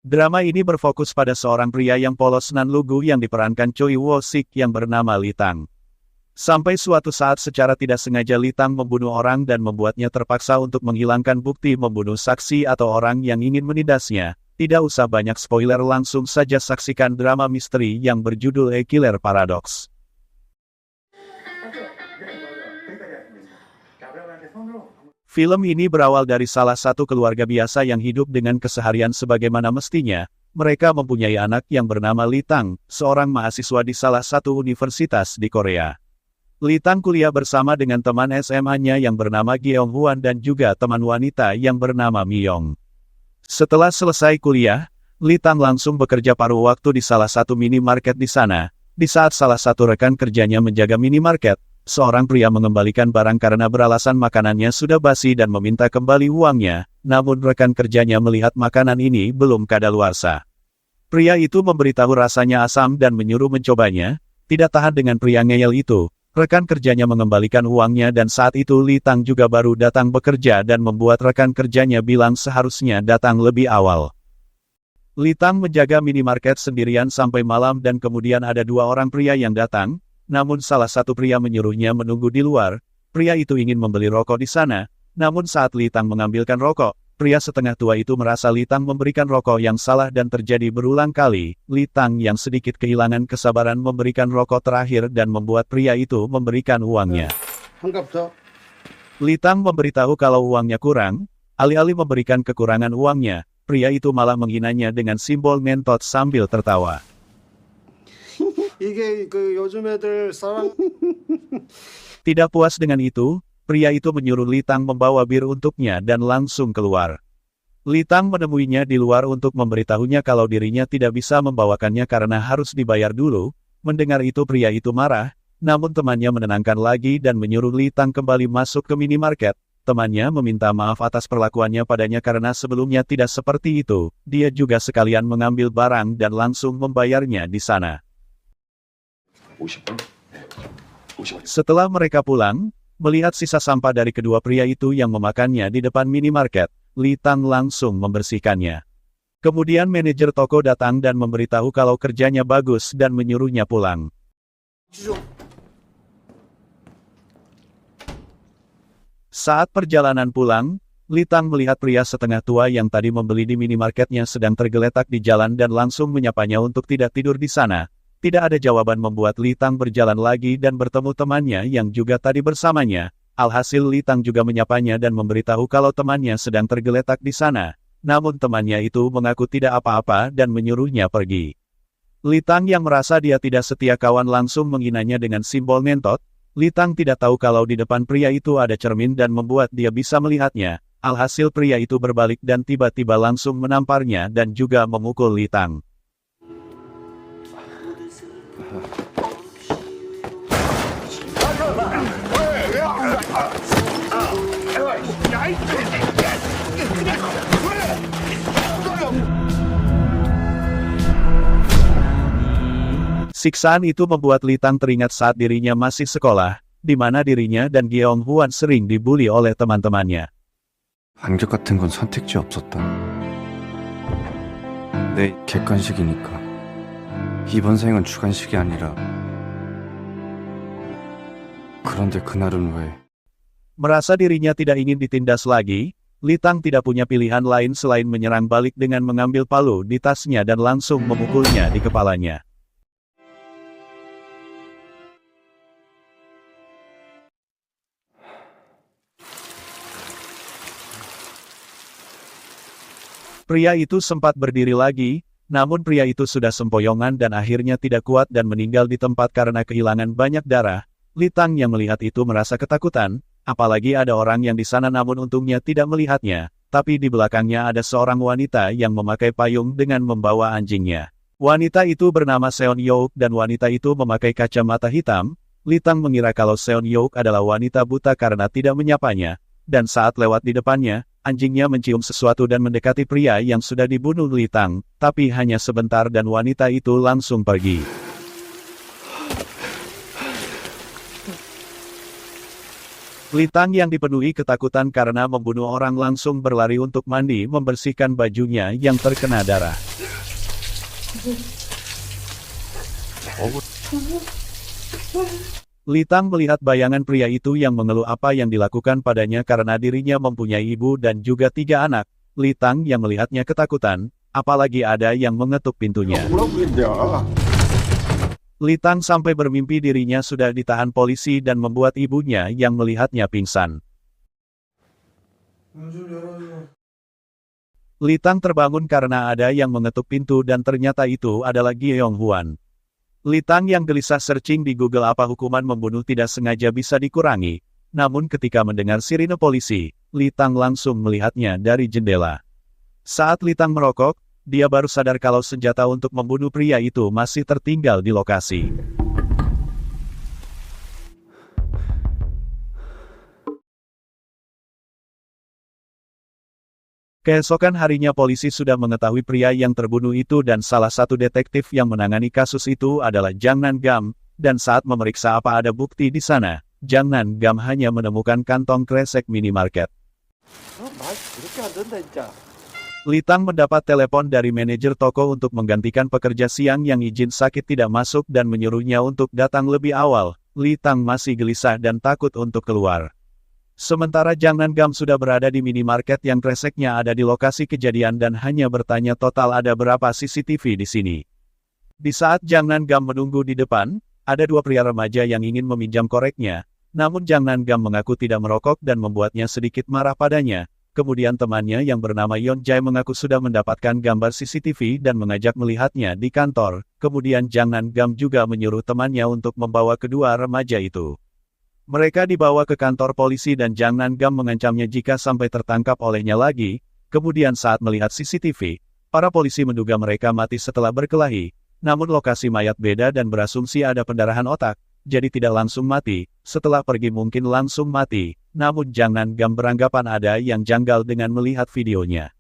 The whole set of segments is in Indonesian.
Drama ini berfokus pada seorang pria yang polos nan lugu yang diperankan Choi Woo-sik yang bernama Lee Tang. Sampai suatu saat secara tidak sengaja Lee Tang membunuh orang dan membuatnya terpaksa untuk menghilangkan bukti membunuh saksi atau orang yang ingin menindasnya. Tidak usah banyak spoiler, langsung saja saksikan drama misteri yang berjudul A Killer Paradox. Film ini berawal dari salah satu keluarga biasa yang hidup dengan keseharian sebagaimana mestinya. Mereka mempunyai anak yang bernama Lee Tang, seorang mahasiswa di salah satu universitas di Korea. Lee Tang kuliah bersama dengan teman SMA-nya yang bernama Gyeong Hwan dan juga teman wanita yang bernama Myung. Setelah selesai kuliah, Lee Tang langsung bekerja paruh waktu di salah satu minimarket di sana. Di saat salah satu rekan kerjanya menjaga minimarket, seorang pria mengembalikan barang karena beralasan makanannya sudah basi dan meminta kembali uangnya, namun rekan kerjanya melihat makanan ini belum kadaluarsa. Pria itu memberitahu rasanya asam dan menyuruh mencobanya. Tidak tahan dengan pria ngeyel itu, rekan kerjanya mengembalikan uangnya dan saat itu Lee Tang juga baru datang bekerja dan membuat rekan kerjanya bilang seharusnya datang lebih awal. Lee Tang menjaga minimarket sendirian sampai malam dan kemudian ada dua orang pria yang datang. Namun salah satu pria menyuruhnya menunggu di luar. Pria itu ingin membeli rokok di sana, namun saat Lee Tang mengambilkan rokok, pria setengah tua itu merasa Lee Tang memberikan rokok yang salah dan terjadi berulang kali. Lee Tang yang sedikit kehilangan kesabaran memberikan rokok terakhir dan membuat pria itu memberikan uangnya. Lee Tang memberitahu kalau uangnya kurang, alih-alih memberikan kekurangan uangnya, pria itu malah menghinanya dengan simbol ngentot sambil tertawa. Tidak puas dengan itu, pria itu menyuruh Lee Tang membawa bir untuknya dan langsung keluar. Lee Tang menemuinya di luar untuk memberitahunya kalau dirinya tidak bisa membawakannya karena harus dibayar dulu. Mendengar itu pria itu marah, namun temannya menenangkan lagi dan menyuruh Lee Tang kembali masuk ke minimarket. Temannya meminta maaf atas perlakuannya padanya karena sebelumnya tidak seperti itu. Dia juga sekalian mengambil barang dan langsung membayarnya di sana. Setelah mereka pulang, melihat sisa sampah dari kedua pria itu yang memakannya di depan minimarket, Lee Tang langsung membersihkannya. Kemudian manajer toko datang dan memberitahu kalau kerjanya bagus dan menyuruhnya pulang. Saat perjalanan pulang, Lee Tang melihat pria setengah tua yang tadi membeli di minimarketnya sedang tergeletak di jalan dan langsung menyapanya untuk tidak tidur di sana. Tidak ada jawaban membuat Lee Tang berjalan lagi dan bertemu temannya yang juga tadi bersamanya. Alhasil Lee Tang juga menyapanya dan memberitahu kalau temannya sedang tergeletak di sana. Namun temannya itu mengaku tidak apa-apa dan menyuruhnya pergi. Lee Tang yang merasa dia tidak setia kawan langsung menghinanya dengan simbol ngentot. Lee Tang tidak tahu kalau di depan pria itu ada cermin dan membuat dia bisa melihatnya. Alhasil pria itu berbalik dan tiba-tiba langsung menamparnya dan juga memukul Lee Tang. Siksaan itu membuat Lee Tang teringat saat dirinya masih sekolah, di mana dirinya dan Gyeong Hwan sering dibully oleh teman-temannya. 반격 같은 건 선택지 없었다. 내 객관식이니까. 이번 생은 주관식이 아니라. 그런데 그날은 왜? Merasa dirinya tidak ingin ditindas lagi, Lee Tang tidak punya pilihan lain selain menyerang balik dengan mengambil palu di tasnya dan langsung memukulnya di kepalanya. Pria itu sempat berdiri lagi, namun pria itu sudah sempoyongan dan akhirnya tidak kuat dan meninggal di tempat karena kehilangan banyak darah. Lee Tang yang melihat itu merasa ketakutan, apalagi ada orang yang di sana namun untungnya tidak melihatnya, tapi di belakangnya ada seorang wanita yang memakai payung dengan membawa anjingnya. Wanita itu bernama Seon Youk dan wanita itu memakai kacamata hitam. Lee Tang mengira kalau Seon Youk adalah wanita buta karena tidak menyapanya, dan saat lewat di depannya, anjingnya mencium sesuatu dan mendekati pria yang sudah dibunuh Lee Tang, tapi hanya sebentar dan wanita itu langsung pergi. Li Tang yang dipenuhi ketakutan karena membunuh orang langsung berlari untuk mandi membersihkan bajunya yang terkena darah. Li Tang melihat bayangan pria itu yang mengeluh apa yang dilakukan padanya karena dirinya mempunyai ibu dan juga 3 anak. Li Tang yang melihatnya ketakutan, apalagi ada yang mengetuk pintunya. Li Tang sampai bermimpi dirinya sudah ditahan polisi dan membuat ibunya yang melihatnya pingsan. Li Tang terbangun karena ada yang mengetuk pintu dan ternyata itu adalah Giong Huan. Li Tang yang gelisah searching di Google apa hukuman membunuh tidak sengaja bisa dikurangi. Namun ketika mendengar sirine polisi, Li Tang langsung melihatnya dari jendela. Saat Li Tang merokok, dia baru sadar kalau senjata untuk membunuh pria itu masih tertinggal di lokasi. Keesokan harinya polisi sudah mengetahui pria yang terbunuh itu dan salah satu detektif yang menangani kasus itu adalah Jang Nan Gam, dan saat memeriksa apa ada bukti di sana, Jang Nan Gam hanya menemukan kantong kresek minimarket. Li Tang mendapat telepon dari manajer toko untuk menggantikan pekerja siang yang izin sakit tidak masuk dan menyuruhnya untuk datang lebih awal. Li Tang masih gelisah dan takut untuk keluar. Sementara Jang Nan Gam sudah berada di minimarket yang kreseknya ada di lokasi kejadian dan hanya bertanya total ada berapa CCTV di sini. Di saat Jang Nan Gam menunggu di depan, ada 2 pria remaja yang ingin meminjam koreknya, namun Jang Nan Gam mengaku tidak merokok dan membuatnya sedikit marah padanya. Kemudian temannya yang bernama Yon Jae mengaku sudah mendapatkan gambar CCTV dan mengajak melihatnya di kantor. Kemudian Jang Nan Gam juga menyuruh temannya untuk membawa kedua remaja itu. Mereka dibawa ke kantor polisi dan Jang Nan Gam mengancamnya jika sampai tertangkap olehnya lagi. Kemudian saat melihat CCTV, para polisi menduga mereka mati setelah berkelahi. Namun lokasi mayat beda dan berasumsi ada pendarahan otak, jadi tidak langsung mati. Setelah pergi mungkin langsung mati. Namun Jang Nan Gam beranggapan ada yang janggal dengan melihat videonya.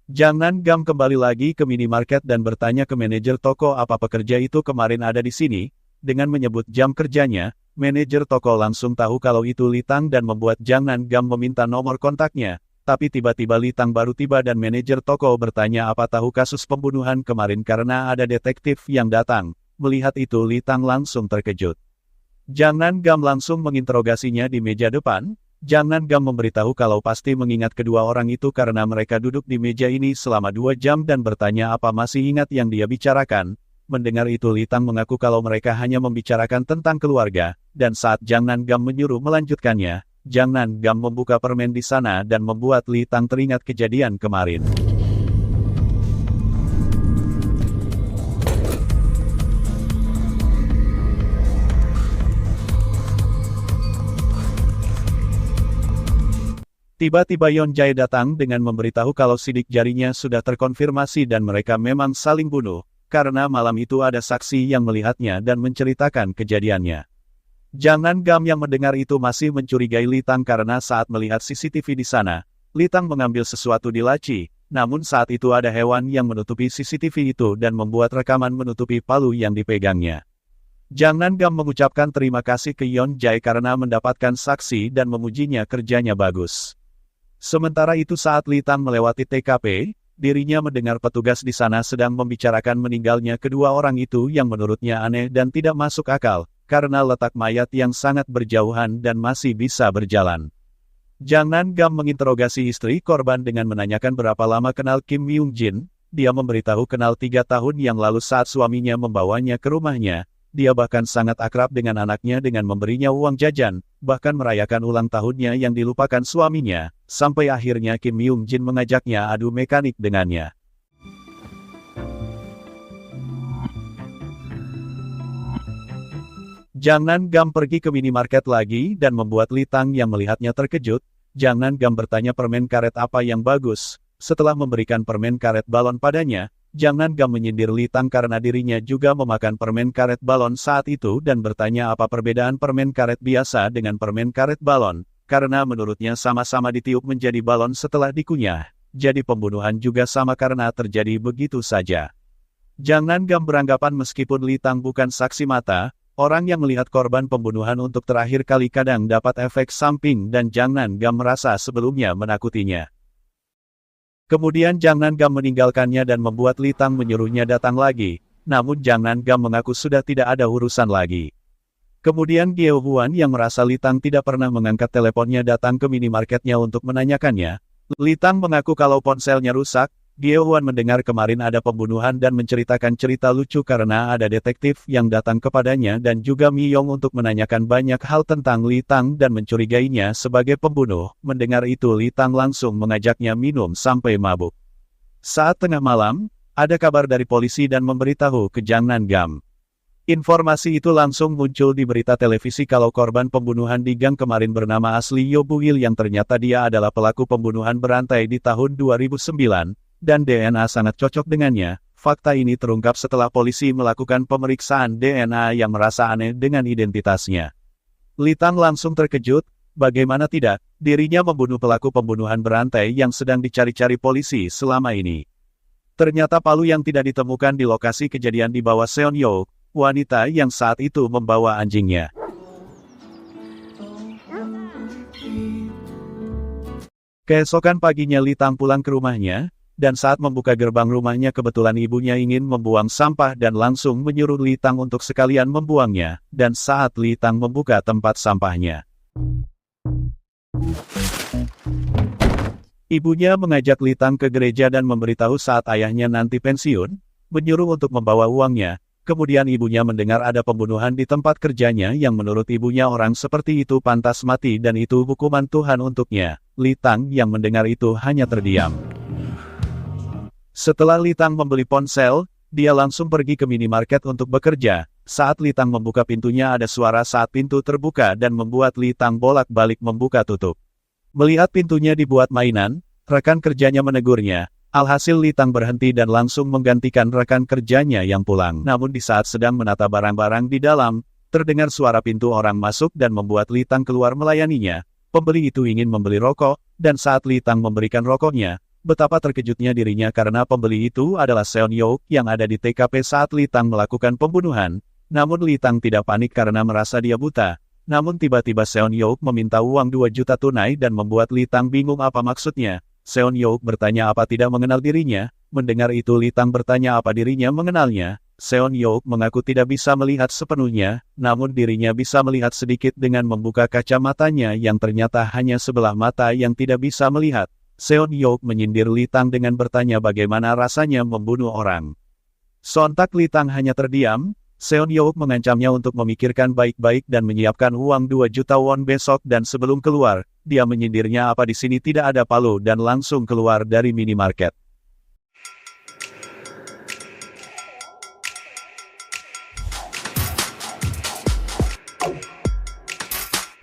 Jang Nan Gam kembali lagi ke minimarket dan bertanya ke manajer toko apa pekerja itu kemarin ada di sini. Dengan menyebut jam kerjanya, manajer toko langsung tahu kalau itu Li Tang dan membuat Jang Nan Gam meminta nomor kontaknya. Tapi tiba-tiba Li Tang baru tiba dan manajer toko bertanya apa tahu kasus pembunuhan kemarin karena ada detektif yang datang. Melihat itu Li Tang langsung terkejut. Jang Nan Gam langsung menginterogasinya di meja depan. Jang Nan Gam memberitahu kalau pasti mengingat kedua orang itu karena mereka duduk di meja ini selama 2 jam dan bertanya apa masih ingat yang dia bicarakan. Mendengar itu Li Tang mengaku kalau mereka hanya membicarakan tentang keluarga, dan saat Jang Nan Gam menyuruh melanjutkannya, Jang Nan Gam membuka permen di sana dan membuat Li Tang teringat kejadian kemarin. Tiba-tiba Yon Jae datang dengan memberitahu kalau sidik jarinya sudah terkonfirmasi dan mereka memang saling bunuh. Karena malam itu ada saksi yang melihatnya dan menceritakan kejadiannya. Jang Nan Gam yang mendengar itu masih mencurigai Li Tang karena saat melihat CCTV di sana, Li Tang mengambil sesuatu di laci, namun saat itu ada hewan yang menutupi CCTV itu dan membuat rekaman menutupi palu yang dipegangnya. Jang Nan Gam mengucapkan terima kasih ke Yon Jae karena mendapatkan saksi dan memujinya kerjanya bagus. Sementara itu saat Li Tang melewati TKP, dirinya mendengar petugas di sana sedang membicarakan meninggalnya kedua orang itu yang menurutnya aneh dan tidak masuk akal, karena letak mayat yang sangat berjauhan dan masih bisa berjalan. Jang Nan Gam menginterogasi istri korban dengan menanyakan berapa lama kenal Kim Myung Jin. Dia memberitahu kenal 3 tahun yang lalu saat suaminya membawanya ke rumahnya. Dia bahkan sangat akrab dengan anaknya dengan memberinya uang jajan, bahkan merayakan ulang tahunnya yang dilupakan suaminya, sampai akhirnya Kim Myung Jin mengajaknya adu mekanik dengannya. Jang Nan Gam pergi ke minimarket lagi dan membuat Li Tang yang melihatnya terkejut. Jang Nan Gam bertanya permen karet apa yang bagus. Setelah memberikan permen karet balon padanya, Jang Nan Gam menyindir Li Tang karena dirinya juga memakan permen karet balon saat itu dan bertanya apa perbedaan permen karet biasa dengan permen karet balon, karena menurutnya sama-sama ditiup menjadi balon setelah dikunyah. Jadi pembunuhan juga sama karena terjadi begitu saja. Jang Nan Gam beranggapan meskipun Li Tang bukan saksi mata, Orang yang melihat korban pembunuhan untuk terakhir kali kadang dapat efek samping dan Jang Nan-gam merasa sebelumnya menakutinya. Kemudian Jang Nan-gam meninggalkannya dan membuat Li Tang menyuruhnya datang lagi, namun Jang Nan-gam mengaku sudah tidak ada urusan lagi. Kemudian Geo Huan yang merasa Li Tang tidak pernah mengangkat teleponnya datang ke minimarketnya untuk menanyakannya. Li Tang mengaku kalau ponselnya rusak. Geo Huan mendengar kemarin ada pembunuhan dan menceritakan cerita lucu karena ada detektif yang datang kepadanya dan juga Mi Yong untuk menanyakan banyak hal tentang Li Tang dan mencurigainya sebagai pembunuh. Mendengar itu Li Tang langsung mengajaknya minum sampai mabuk. Saat tengah malam, ada kabar dari polisi dan memberitahu ke Jang Nan-gam. Informasi itu langsung muncul di berita televisi kalau korban pembunuhan di gang kemarin bernama asli Yo Bu-il yang ternyata dia adalah pelaku pembunuhan berantai di tahun 2009. Dan DNA sangat cocok dengannya. Fakta ini terungkap setelah polisi melakukan pemeriksaan DNA yang merasa aneh dengan identitasnya. Li Tang langsung terkejut, bagaimana tidak, dirinya membunuh pelaku pembunuhan berantai yang sedang dicari-cari polisi selama ini. Ternyata palu yang tidak ditemukan di lokasi kejadian di bawah Seon Yo, wanita yang saat itu membawa anjingnya. Keesokan paginya Li Tang pulang ke rumahnya, dan saat membuka gerbang rumahnya kebetulan ibunya ingin membuang sampah dan langsung menyuruh Li Tang untuk sekalian membuangnya, dan saat Li Tang membuka tempat sampahnya. Ibunya mengajak Li Tang ke gereja dan memberitahu saat ayahnya nanti pensiun, menyuruh untuk membawa uangnya. Kemudian ibunya mendengar ada pembunuhan di tempat kerjanya yang menurut ibunya orang seperti itu pantas mati dan itu hukuman Tuhan untuknya. Li Tang yang mendengar itu hanya terdiam. Setelah Li Tang membeli ponsel, dia langsung pergi ke minimarket untuk bekerja. Saat Li Tang membuka pintunya ada suara saat pintu terbuka dan membuat Li Tang bolak-balik membuka tutup. Melihat pintunya dibuat mainan, rekan kerjanya menegurnya. Alhasil Li Tang berhenti dan langsung menggantikan rekan kerjanya yang pulang. Namun di saat sedang menata barang-barang di dalam, terdengar suara pintu orang masuk dan membuat Li Tang keluar melayaninya. Pembeli itu ingin membeli rokok, dan saat Li Tang memberikan rokoknya, betapa terkejutnya dirinya karena pembeli itu adalah Seon Yo yang ada di TKP saat Li Tang melakukan pembunuhan. Namun Li Tang tidak panik karena merasa dia buta. Namun tiba-tiba Seon Yo meminta uang 2 juta tunai dan membuat Li Tang bingung apa maksudnya. Seon Yo bertanya apa tidak mengenal dirinya. Mendengar itu Li Tang bertanya apa dirinya mengenalnya. Seon Yo mengaku tidak bisa melihat sepenuhnya, namun dirinya bisa melihat sedikit dengan membuka kacamatanya yang ternyata hanya sebelah mata yang tidak bisa melihat. Seon Yo menyindir Li Tang dengan bertanya bagaimana rasanya membunuh orang. Sontak Li Tang hanya terdiam, Seon Yo mengancamnya untuk memikirkan baik-baik dan menyiapkan uang 2 juta won besok dan sebelum keluar, dia menyindirnya apa di sini tidak ada palu dan langsung keluar dari minimarket.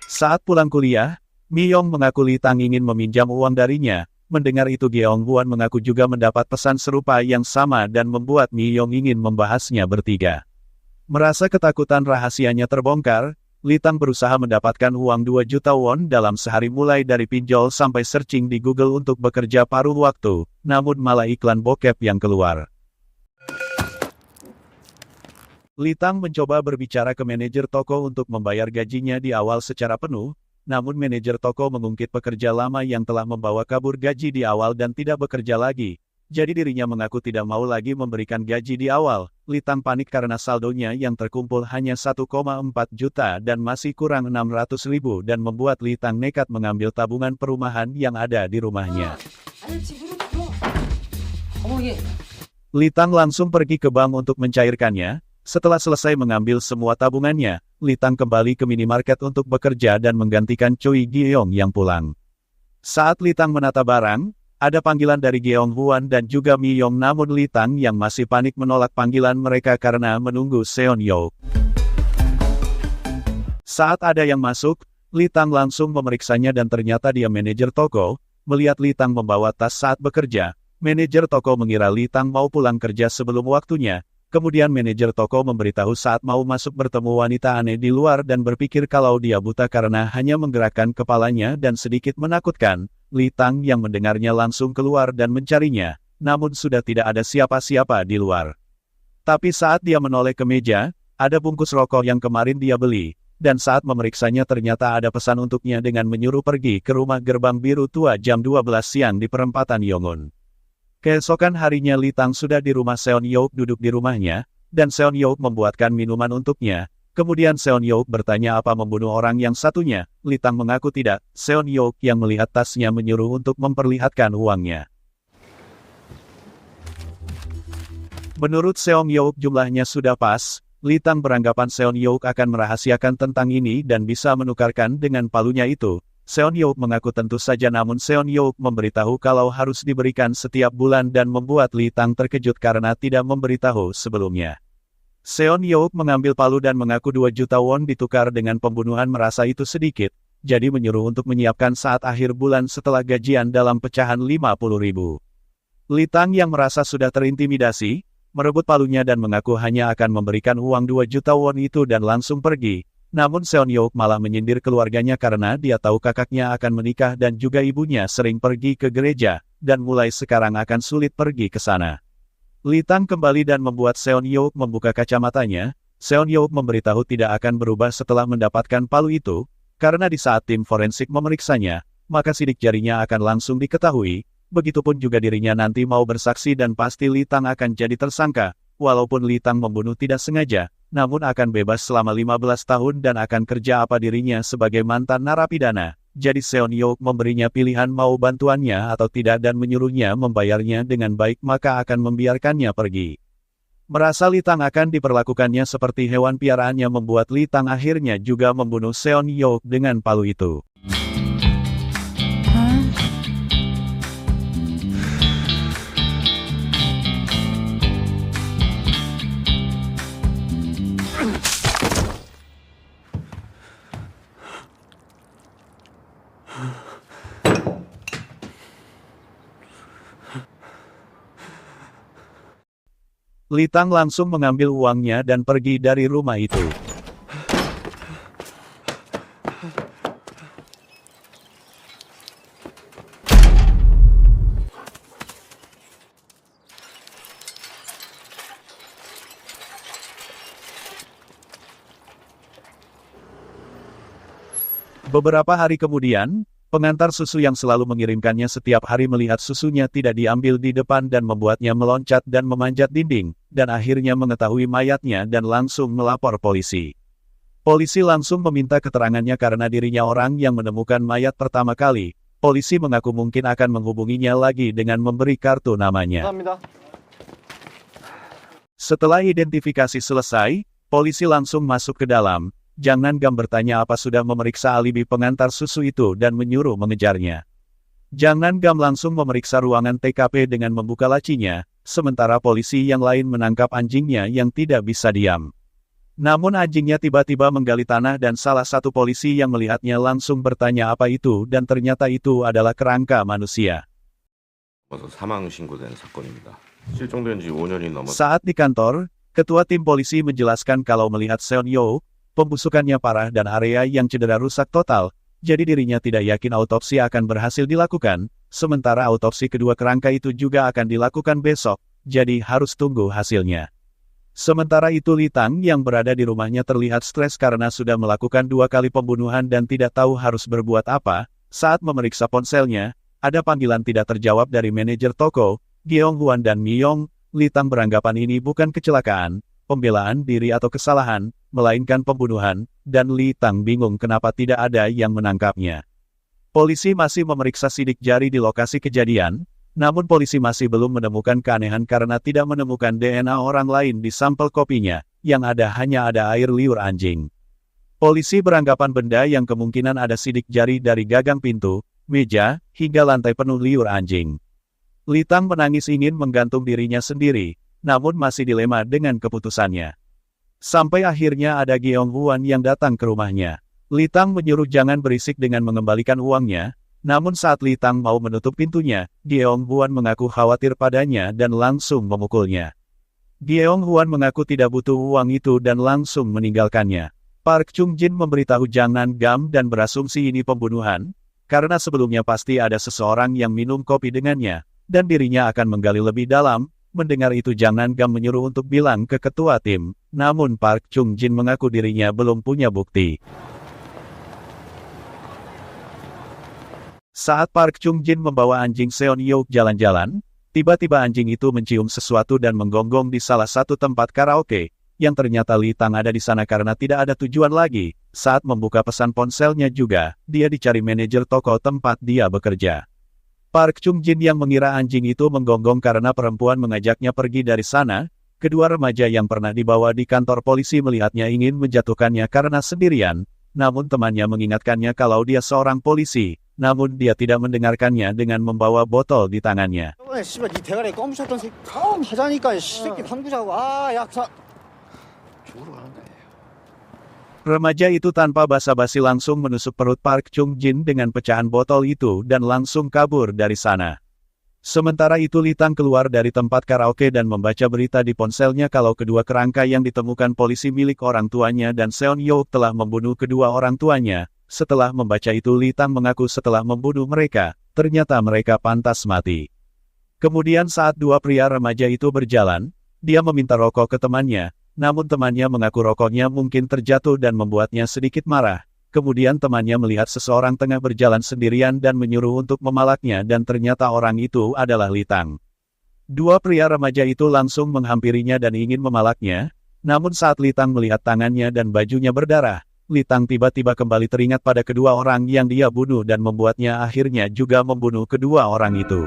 Saat pulang kuliah, Mi Yong mengaku Li Tang ingin meminjam uang darinya. Mendengar itu Geong Huan mengaku juga mendapat pesan serupa yang sama dan membuat Mi Yong ingin membahasnya bertiga. Merasa ketakutan rahasianya terbongkar, Li Tang berusaha mendapatkan uang 2 juta won dalam sehari mulai dari pinjol sampai searching di Google untuk bekerja paruh waktu, namun malah iklan bokep yang keluar. Li Tang mencoba berbicara ke manajer toko untuk membayar gajinya di awal secara penuh, namun manajer toko mengungkit pekerja lama yang telah membawa kabur gaji di awal dan tidak bekerja lagi. Jadi dirinya mengaku tidak mau lagi memberikan gaji di awal. Li Tang panik karena saldonya yang terkumpul hanya 1,4 juta dan masih kurang 600 ribu dan membuat Li Tang nekat mengambil tabungan perumahan yang ada di rumahnya. Li Tang langsung pergi ke bank untuk mencairkannya. Setelah selesai mengambil semua tabungannya, Li Tang kembali ke minimarket untuk bekerja dan menggantikan Choi Gyeong yang pulang. Saat Li Tang menata barang, ada panggilan dari Geong Huan dan juga Mi Yong namun Li Tang yang masih panik menolak panggilan mereka karena menunggu Seon Yo. Saat ada yang masuk, Li Tang langsung memeriksanya dan ternyata dia manajer toko. Melihat Li Tang membawa tas saat bekerja, manajer toko mengira Li Tang mau pulang kerja sebelum waktunya. Kemudian manajer toko memberitahu saat mau masuk bertemu wanita aneh di luar dan berpikir kalau dia buta karena hanya menggerakkan kepalanya dan sedikit menakutkan. Li Tang yang mendengarnya langsung keluar dan mencarinya, namun sudah tidak ada siapa-siapa di luar. Tapi saat dia menoleh ke meja, ada bungkus rokok yang kemarin dia beli, dan saat memeriksanya ternyata ada pesan untuknya dengan menyuruh pergi ke rumah gerbang biru tua jam 12 siang di perempatan Yongun. Keesokan harinya Li Tang sudah di rumah Seon Youk duduk di rumahnya, dan Seon Youk membuatkan minuman untuknya. Kemudian Seon Youk bertanya apa membunuh orang yang satunya. Li Tang mengaku tidak. Seon Youk yang melihat tasnya menyuruh untuk memperlihatkan uangnya. Menurut Seon Youk jumlahnya sudah pas. Li Tang beranggapan Seon Youk akan merahasiakan tentang ini dan bisa menukarkan dengan palunya itu. Seon Youk mengaku tentu saja, namun Seon Youk memberitahu kalau harus diberikan setiap bulan dan membuat Li Tang terkejut karena tidak memberitahu sebelumnya. Seon Youk mengambil palu dan mengaku 2 juta won ditukar dengan pembunuhan, merasa itu sedikit, jadi menyuruh untuk menyiapkan saat akhir bulan setelah gajian dalam pecahan 50.000. Li Tang yang merasa sudah terintimidasi, merebut palunya dan mengaku hanya akan memberikan uang 2 juta won itu dan langsung pergi. Namun Seon Youk malah menyindir keluarganya karena dia tahu kakaknya akan menikah dan juga ibunya sering pergi ke gereja, dan mulai sekarang akan sulit pergi ke sana. Li Tang kembali dan membuat Seon Youk membuka kacamatanya. Seon Youk memberitahu tidak akan berubah setelah mendapatkan palu itu, karena di saat tim forensik memeriksanya, maka sidik jarinya akan langsung diketahui, begitupun juga dirinya nanti mau bersaksi dan pasti Li Tang akan jadi tersangka, walaupun Li Tang membunuh tidak sengaja, namun akan bebas selama 15 tahun dan akan kerja apa dirinya sebagai mantan narapidana. Jadi Seon Youk memberinya pilihan mau bantuannya atau tidak dan menyuruhnya membayarnya dengan baik, maka akan membiarkannya pergi. Merasa Li Tang akan diperlakukannya seperti hewan piaraannya membuat Li Tang akhirnya juga membunuh Seon Youk dengan palu itu. Li Tang langsung mengambil uangnya dan pergi dari rumah itu. Beberapa hari kemudian, pengantar susu yang selalu mengirimkannya setiap hari melihat susunya tidak diambil di depan dan membuatnya meloncat dan memanjat dinding, dan akhirnya mengetahui mayatnya dan langsung melapor polisi. Polisi langsung meminta keterangannya karena dirinya orang yang menemukan mayat pertama kali. Polisi mengaku mungkin akan menghubunginya lagi dengan memberi kartu namanya. Setelah identifikasi selesai, polisi langsung masuk ke dalam. Jang Nan-gam bertanya apa sudah memeriksa alibi pengantar susu itu dan menyuruh mengejarnya. Jang Nan-gam langsung memeriksa ruangan TKP dengan membuka lacinya, sementara polisi yang lain menangkap anjingnya yang tidak bisa diam. Namun anjingnya tiba-tiba menggali tanah dan salah satu polisi yang melihatnya langsung bertanya apa itu dan ternyata itu adalah kerangka manusia. Saat di kantor, ketua tim polisi menjelaskan kalau melihat Seon Youk, pembusukannya parah dan area yang cedera rusak total, jadi dirinya tidak yakin autopsi akan berhasil dilakukan, sementara autopsi kedua kerangka itu juga akan dilakukan besok, jadi harus tunggu hasilnya. Sementara itu Li Tang yang berada di rumahnya terlihat stres karena sudah melakukan 2 kali pembunuhan dan tidak tahu harus berbuat apa. Saat memeriksa ponselnya, ada panggilan tidak terjawab dari manajer toko, Gyeong Hwan dan Mi Yong. Li Tang beranggapan ini bukan kecelakaan, pembelaan diri atau kesalahan, melainkan pembunuhan, dan Li Tang bingung kenapa tidak ada yang menangkapnya. Polisi masih memeriksa sidik jari di lokasi kejadian, namun polisi masih belum menemukan keanehan karena tidak menemukan DNA orang lain di sampel kopinya, yang ada hanya ada air liur anjing. Polisi beranggapan benda yang kemungkinan ada sidik jari dari gagang pintu, meja, hingga lantai penuh liur anjing. Li Tang menangis ingin menggantung dirinya sendiri, namun masih dilema dengan keputusannya. Sampai akhirnya ada Gyeong Hwan yang datang ke rumahnya. Li Tang menyuruh jangan berisik dengan mengembalikan uangnya, namun saat Li Tang mau menutup pintunya, Gyeong Hwan mengaku khawatir padanya dan langsung memukulnya. Gyeong Hwan mengaku tidak butuh uang itu dan langsung meninggalkannya. Park Chung Jin memberitahu Jang Nan-gam dan berasumsi ini pembunuhan, karena sebelumnya pasti ada seseorang yang minum kopi dengannya, dan dirinya akan menggali lebih dalam. Mendengar itu Jang Nan-gam menyuruh untuk bilang ke ketua tim, namun Park Chung-jin mengaku dirinya belum punya bukti. Saat Park Chung-jin membawa anjing Seon-yeok jalan-jalan, tiba-tiba anjing itu mencium sesuatu dan menggonggong di salah satu tempat karaoke, yang ternyata Lee Tang ada di sana karena tidak ada tujuan lagi. Saat membuka pesan ponselnya juga, dia dicari manajer toko tempat dia bekerja. Park Chung-jin yang mengira anjing itu menggonggong karena perempuan mengajaknya pergi dari sana, kedua remaja yang pernah dibawa di kantor polisi melihatnya ingin menjatuhkannya karena sendirian, namun temannya mengingatkannya kalau dia seorang polisi, namun dia tidak mendengarkannya dengan membawa botol di tangannya. 씨발 네 대가리에 껌 묻혔던 새끼 다음 하자니까 새끼 당구자고 죽으러 가는 거야. Remaja itu tanpa basa-basi langsung menusuk perut Park Chung-jin dengan pecahan botol itu dan langsung kabur dari sana. Sementara itu Lee Tang keluar dari tempat karaoke dan membaca berita di ponselnya kalau kedua kerangka yang ditemukan polisi milik orang tuanya dan Seon-yeok telah membunuh kedua orang tuanya. Setelah membaca itu Lee Tang mengaku setelah membunuh mereka, ternyata mereka pantas mati. Kemudian saat dua pria remaja itu berjalan, dia meminta rokok ke temannya. Namun temannya mengaku rokoknya mungkin terjatuh dan membuatnya sedikit marah. Kemudian temannya melihat seseorang tengah berjalan sendirian dan menyuruh untuk memalaknya dan ternyata orang itu adalah Lee Tang. Dua pria remaja itu langsung menghampirinya dan ingin memalaknya, namun saat Lee Tang melihat tangannya dan bajunya berdarah, Lee Tang tiba-tiba kembali teringat pada kedua orang yang dia bunuh dan membuatnya akhirnya juga membunuh kedua orang itu.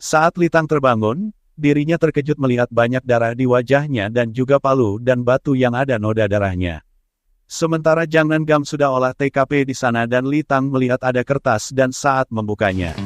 Saat Lee Tang terbangun, dirinya terkejut melihat banyak darah di wajahnya dan juga palu dan batu yang ada noda darahnya. Sementara Jang Nan-gam sudah olah TKP di sana dan Lee Tang melihat ada kertas dan saat membukanya.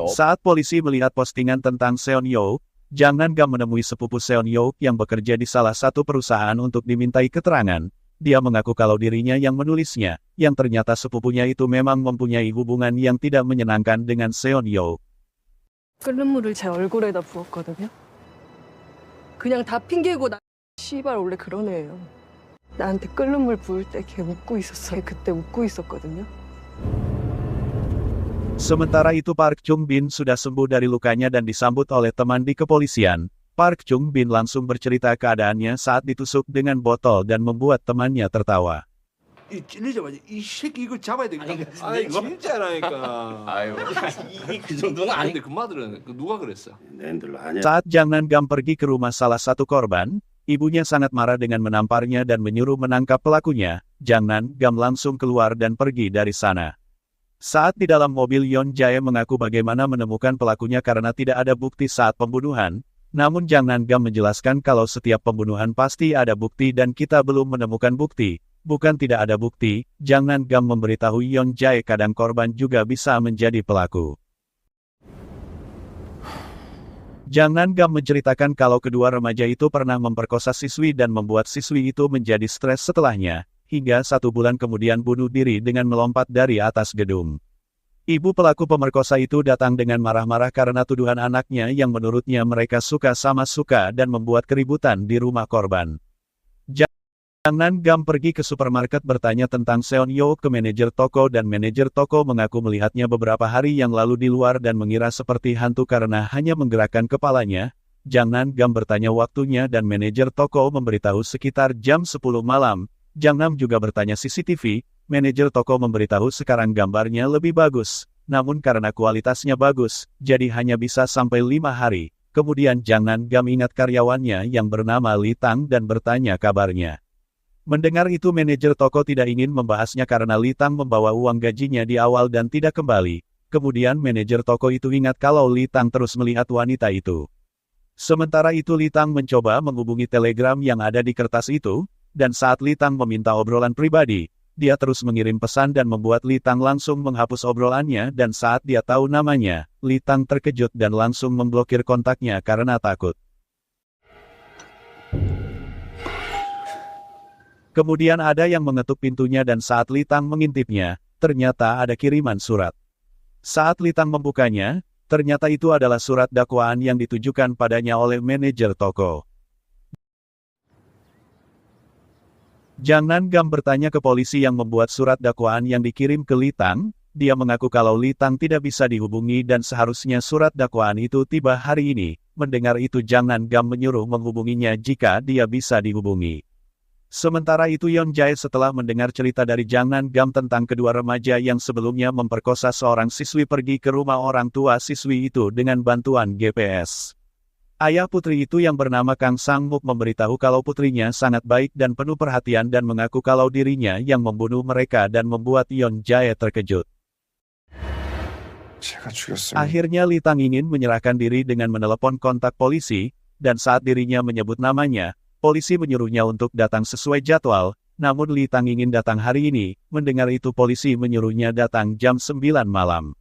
Saat polisi melihat postingan tentang Seon-yeok, Jang Nan-gam menemui sepupu Seon-yeok yang bekerja di salah satu perusahaan untuk dimintai keterangan. Dia mengaku kalau dirinya yang menulisnya, yang ternyata sepupunya itu memang mempunyai hubungan yang tidak menyenangkan dengan Seon-yeok. 끓는 물을 제 얼굴에다 부었거든요. 그냥 다 핑계고 씨발 원래 그런 애예요. 나한테 끓는 물 부을 때 걔 웃고 있었어. 걔 그때 웃고 있었거든요. Sementara itu Park Chung-bin sudah sembuh dari lukanya dan disambut oleh teman di kepolisian. Park Chung-bin langsung bercerita keadaannya saat ditusuk dengan botol dan membuat temannya tertawa. 이 찔리자마자 이 새끼 이거 잡아야 되겠다. 아니 진짜라니까. 아유 이게 그 정도는 아닌데 그 말들은 누가 그랬어? 내들로 아니야. Saat Jang Nan-gam pergi ke rumah salah satu korban, ibunya sangat marah dengan menamparnya dan menyuruh menangkap pelakunya. Jang Nan-gam langsung keluar dan pergi dari sana. Saat di dalam mobil Yeon Jae mengaku bagaimana menemukan pelakunya karena tidak ada bukti saat pembunuhan, namun Jang Nan-gam menjelaskan kalau setiap pembunuhan pasti ada bukti dan kita belum menemukan bukti. Bukan tidak ada bukti, Jang Nan-gam memberitahu Yeon Jae kadang korban juga bisa menjadi pelaku. Jang Nan-gam menceritakan kalau kedua remaja itu pernah memperkosa siswi dan membuat siswi itu menjadi stres setelahnya. Hingga 1 bulan kemudian bunuh diri dengan melompat dari atas gedung. Ibu pelaku pemerkosa itu datang dengan marah-marah karena tuduhan anaknya yang menurutnya mereka suka sama suka dan membuat keributan di rumah korban. Jang Nan-gam pergi ke supermarket bertanya tentang Seon-yeok ke manajer toko dan manajer toko mengaku melihatnya beberapa hari yang lalu di luar dan mengira seperti hantu karena hanya menggerakkan kepalanya. Jang Nan-gam bertanya waktunya dan manajer toko memberitahu sekitar jam 10 malam. Jang Nam juga bertanya CCTV, manajer toko memberitahu sekarang gambarnya lebih bagus, namun karena kualitasnya bagus, jadi hanya bisa sampai 5 hari. Kemudian Jang Nan-gam ingat karyawannya yang bernama Lee Tang dan bertanya kabarnya. Mendengar itu manajer toko tidak ingin membahasnya karena Lee Tang membawa uang gajinya di awal dan tidak kembali. Kemudian manajer toko itu ingat kalau Lee Tang terus melihat wanita itu. Sementara itu Lee Tang mencoba menghubungi telegram yang ada di kertas itu, dan saat Lee Tang meminta obrolan pribadi, dia terus mengirim pesan dan membuat Lee Tang langsung menghapus obrolannya dan saat dia tahu namanya, Lee Tang terkejut dan langsung memblokir kontaknya karena takut. Kemudian ada yang mengetuk pintunya dan saat Litang mengintipnya, ternyata ada kiriman surat. Saat Litang membukanya, ternyata itu adalah surat dakwaan yang ditujukan padanya oleh manajer toko. Jang Nan-gam bertanya ke polisi yang membuat surat dakwaan yang dikirim ke Litang. Dia mengaku kalau Litang tidak bisa dihubungi dan seharusnya surat dakwaan itu tiba hari ini. Mendengar itu Jang Nan-gam menyuruh menghubunginya jika dia bisa dihubungi. Sementara itu Yeon Jae setelah mendengar cerita dari Jang Nan-gam tentang kedua remaja yang sebelumnya memperkosa seorang siswi pergi ke rumah orang tua siswi itu dengan bantuan GPS. Ayah putri itu yang bernama Kang Sang-muk memberitahu kalau putrinya sangat baik dan penuh perhatian dan mengaku kalau dirinya yang membunuh mereka dan membuat Yeon Jae terkejut. 제가 죽였어요. Akhirnya Litang ingin menyerahkan diri dengan menelepon kontak polisi, dan saat dirinya menyebut namanya, polisi menyuruhnya untuk datang sesuai jadwal, namun Litang ingin datang hari ini. Mendengar itu polisi menyuruhnya datang jam 9 malam.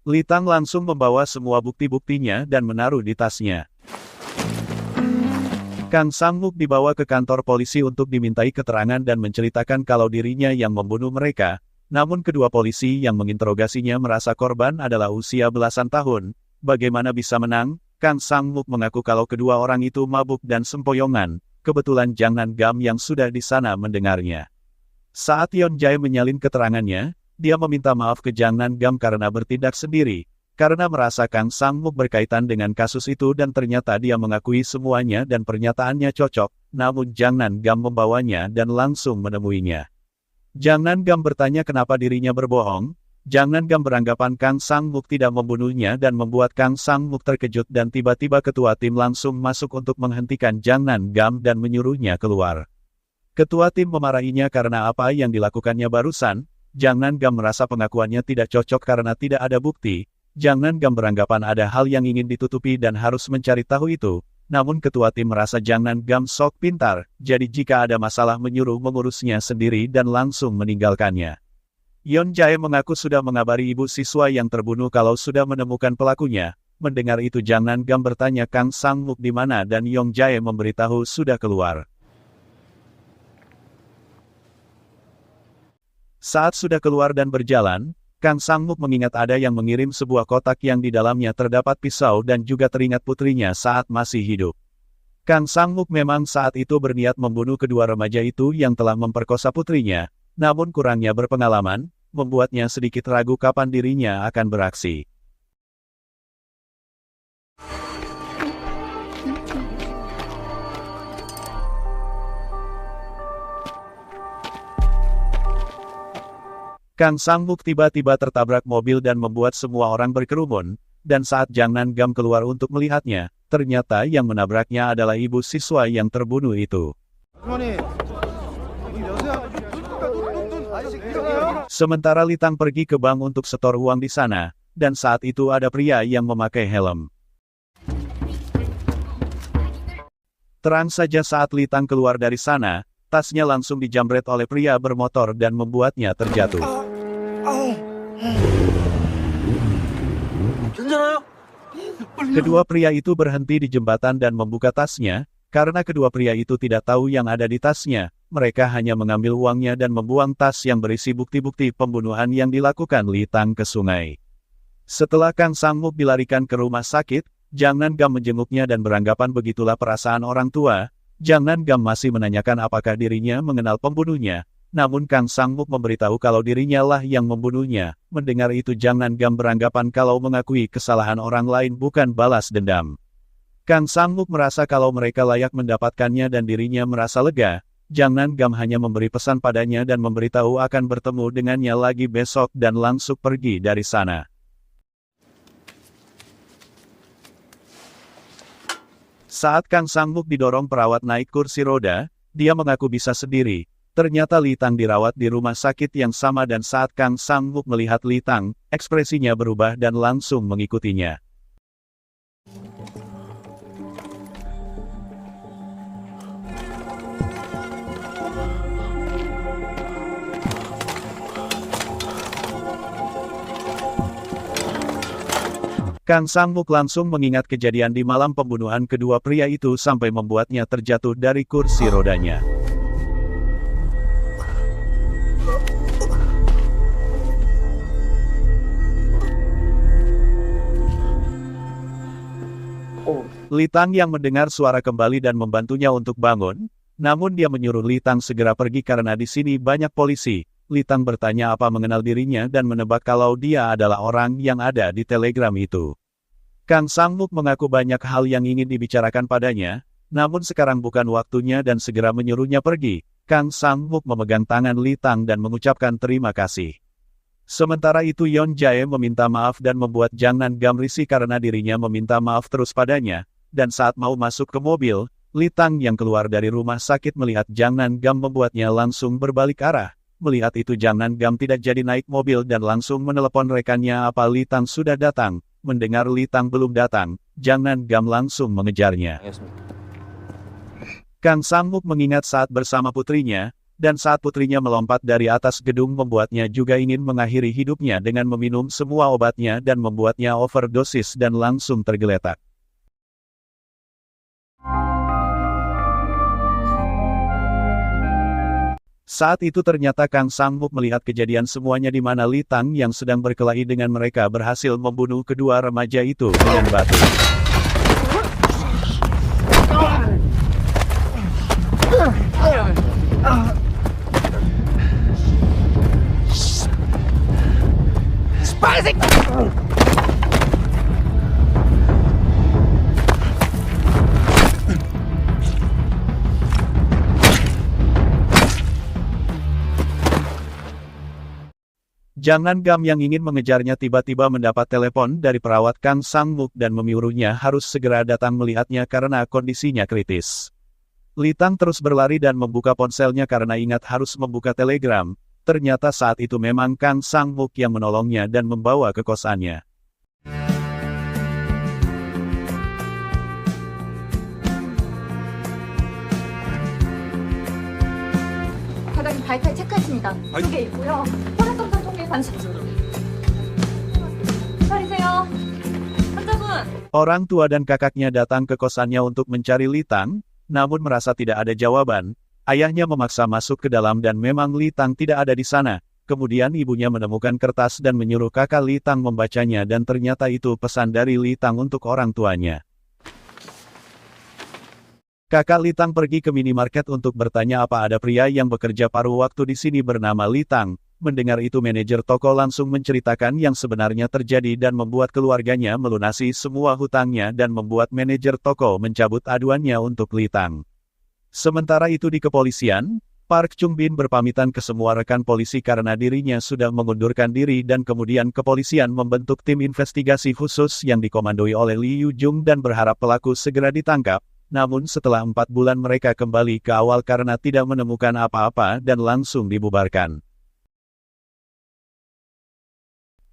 Litang langsung membawa semua bukti-buktinya dan menaruh di tasnya. Kang Sang-muk dibawa ke kantor polisi untuk dimintai keterangan dan menceritakan kalau dirinya yang membunuh mereka. Namun kedua polisi yang menginterogasinya merasa korban adalah usia belasan tahun. Bagaimana bisa menang? Kang Sang-muk mengaku kalau kedua orang itu mabuk dan sempoyongan. Kebetulan Jang Nan-gam yang sudah di sana mendengarnya. Saat Yeon Jae menyalin keterangannya, dia meminta maaf ke Jang Nan-gam karena bertindak sendiri. Karena merasa Kang Sang-muk berkaitan dengan kasus itu dan ternyata dia mengakui semuanya dan pernyataannya cocok. Namun Jang Nan-gam membawanya dan langsung menemuinya. Jang Nan-gam bertanya kenapa dirinya berbohong. Jang Nan-gam beranggapan Kang Sang-muk tidak membunuhnya dan membuat Kang Sang-muk terkejut dan tiba-tiba ketua tim langsung masuk untuk menghentikan Jang Nan-gam dan menyuruhnya keluar. Ketua tim memarahinya karena apa yang dilakukannya barusan. Jang Nan-gam merasa pengakuannya tidak cocok karena tidak ada bukti. Jang Nan-gam beranggapan ada hal yang ingin ditutupi dan harus mencari tahu itu. Namun ketua tim merasa Jang Nan-gam sok pintar, jadi jika ada masalah menyuruh mengurusnya sendiri dan langsung meninggalkannya. Yeon Jae mengaku sudah mengabari ibu siswa yang terbunuh kalau sudah menemukan pelakunya. Mendengar itu Jang Nan-gam bertanya Kang Sang-muk di mana dan Yeon Jae memberitahu sudah keluar. Saat sudah keluar dan berjalan, Kang Sang-muk mengingat ada yang mengirim sebuah kotak yang di dalamnya terdapat pisau dan juga teringat putrinya saat masih hidup. Kang Sang-muk memang saat itu berniat membunuh kedua remaja itu yang telah memperkosa putrinya, namun kurangnya berpengalaman, membuatnya sedikit ragu kapan dirinya akan beraksi. Kang Sang-muk tiba-tiba tertabrak mobil dan membuat semua orang berkerumun, dan saat Jang Nan-gam keluar untuk melihatnya, ternyata yang menabraknya adalah ibu siswa yang terbunuh itu. Sementara Litang pergi ke bank untuk setor uang di sana, dan saat itu ada pria yang memakai helm. Terang saja saat Litang keluar dari sana, tasnya langsung dijamret oleh pria bermotor dan membuatnya terjatuh. Kedua pria itu berhenti di jembatan dan membuka tasnya, karena kedua pria itu tidak tahu yang ada di tasnya, mereka hanya mengambil uangnya dan membuang tas yang berisi bukti-bukti pembunuhan yang dilakukan Litang ke sungai. Setelah Kang Sang-muk dilarikan ke rumah sakit, Jang Nan-gam menjenguknya dan beranggapan begitulah perasaan orang tua. Jang Nan-gam masih menanyakan apakah dirinya mengenal pembunuhnya. Namun Kang Sang-muk memberitahu kalau dirinya lah yang membunuhnya. Mendengar itu Jang Nan-gam beranggapan kalau mengakui kesalahan orang lain bukan balas dendam. Kang Sang-muk merasa kalau mereka layak mendapatkannya dan dirinya merasa lega. Jang Nan-gam hanya memberi pesan padanya dan memberitahu akan bertemu dengannya lagi besok dan langsung pergi dari sana. Saat Kang Sang-muk didorong perawat naik kursi roda, dia mengaku bisa sendiri. Ternyata Litang dirawat di rumah sakit yang sama dan saat Kang Sang-muk melihat Litang, ekspresinya berubah dan langsung mengikutinya. Kang Sang-muk langsung mengingat kejadian di malam pembunuhan kedua pria itu sampai membuatnya terjatuh dari kursi rodanya. Litang yang mendengar suara kembali dan membantunya untuk bangun, namun dia menyuruh Litang segera pergi karena di sini banyak polisi. Litang bertanya apa mengenal dirinya dan menebak kalau dia adalah orang yang ada di telegram itu. Kang Sang-muk mengaku banyak hal yang ingin dibicarakan padanya, namun sekarang bukan waktunya dan segera menyuruhnya pergi. Kang Sang-muk memegang tangan Litang dan mengucapkan terima kasih. Sementara itu Yeon Jae meminta maaf dan membuat Jang Nan-gam risih karena dirinya meminta maaf terus padanya, dan saat mau masuk ke mobil, Litang yang keluar dari rumah sakit melihat Jang Nan-gam membuatnya langsung berbalik arah. Melihat itu Jang Nan-gam tidak jadi naik mobil dan langsung menelepon rekannya apa Litang sudah datang. Mendengar Litang belum datang, Jang Nan-gam langsung mengejarnya. Kang Sang-muk mengingat saat bersama putrinya, dan saat putrinya melompat dari atas gedung membuatnya juga ingin mengakhiri hidupnya dengan meminum semua obatnya dan membuatnya overdosis dan langsung tergeletak. Saat itu ternyata Kang Sang-muk melihat kejadian semuanya di mana Litang yang sedang berkelahi dengan mereka berhasil membunuh kedua remaja itu dengan batu. Jang Nan-gam yang ingin mengejarnya tiba-tiba mendapat telepon dari perawat Kang Sang-muk dan menyuruhnya harus segera datang melihatnya karena kondisinya kritis. Litang terus berlari dan membuka ponselnya karena ingat harus membuka telegram. Ternyata saat itu memang Kang Sang-muk yang menolongnya dan membawa ke kosannya. 과장님 바이탈 체크했습니다. 이쪽에 있고요. 혈액검사 통계 관심. 기다리세요. 환자분. Orang tua dan kakaknya datang ke kosannya untuk mencari Litang, namun merasa tidak ada jawaban. Ayahnya memaksa masuk ke dalam dan memang Litang tidak ada di sana. Kemudian ibunya menemukan kertas dan menyuruh kakak Litang membacanya dan ternyata itu pesan dari Litang untuk orang tuanya. Kakak Litang pergi ke minimarket untuk bertanya apa ada pria yang bekerja paruh waktu di sini bernama Litang. Mendengar itu manajer toko langsung menceritakan yang sebenarnya terjadi dan membuat keluarganya melunasi semua hutangnya dan membuat manajer toko mencabut aduannya untuk Litang. Sementara itu di kepolisian, Park Chung Bin berpamitan ke semua rekan polisi karena dirinya sudah mengundurkan diri dan kemudian kepolisian membentuk tim investigasi khusus yang dikomandoi oleh Lee Yu Jung dan berharap pelaku segera ditangkap. Namun setelah 4 bulan mereka kembali ke awal karena tidak menemukan apa-apa dan langsung dibubarkan.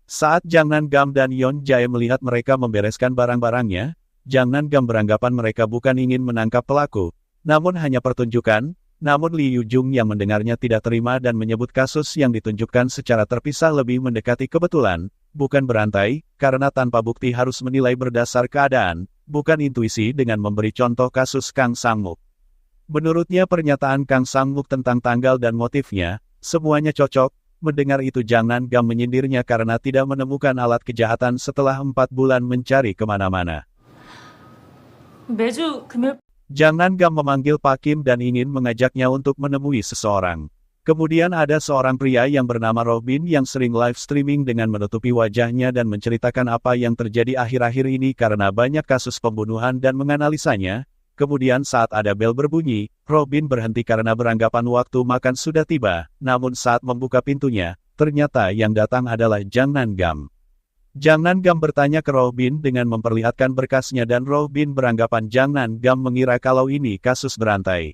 Saat Jang Nan-gam dan Yeon Jae melihat mereka membereskan barang-barangnya, Jang Nan-gam beranggapan mereka bukan ingin menangkap pelaku, namun hanya pertunjukan. Namun Lee Yu Jung yang mendengarnya tidak terima dan menyebut kasus yang ditunjukkan secara terpisah lebih mendekati kebetulan, bukan berantai, karena tanpa bukti harus menilai berdasar keadaan, bukan intuisi dengan memberi contoh kasus Kang Sang-muk. Menurutnya pernyataan Kang Sang-muk tentang tanggal dan motifnya, semuanya cocok. Mendengar itu Jang Nan-gam menyindirnya karena tidak menemukan alat kejahatan setelah 4 bulan mencari kemana-mana. 매주 금요일 Jang Nan-gam memanggil Pak Kim dan ingin mengajaknya untuk menemui seseorang. Kemudian ada seorang pria yang bernama Robin yang sering live streaming dengan menutupi wajahnya dan menceritakan apa yang terjadi akhir-akhir ini karena banyak kasus pembunuhan dan menganalisanya. Kemudian saat ada bel berbunyi, Robin berhenti karena beranggapan waktu makan sudah tiba, namun saat membuka pintunya, ternyata yang datang adalah Jang Nan-gam. Jang Nan-gam bertanya ke Robin dengan memperlihatkan berkasnya dan Robin beranggapan Jang Nan-gam mengira kalau ini kasus berantai.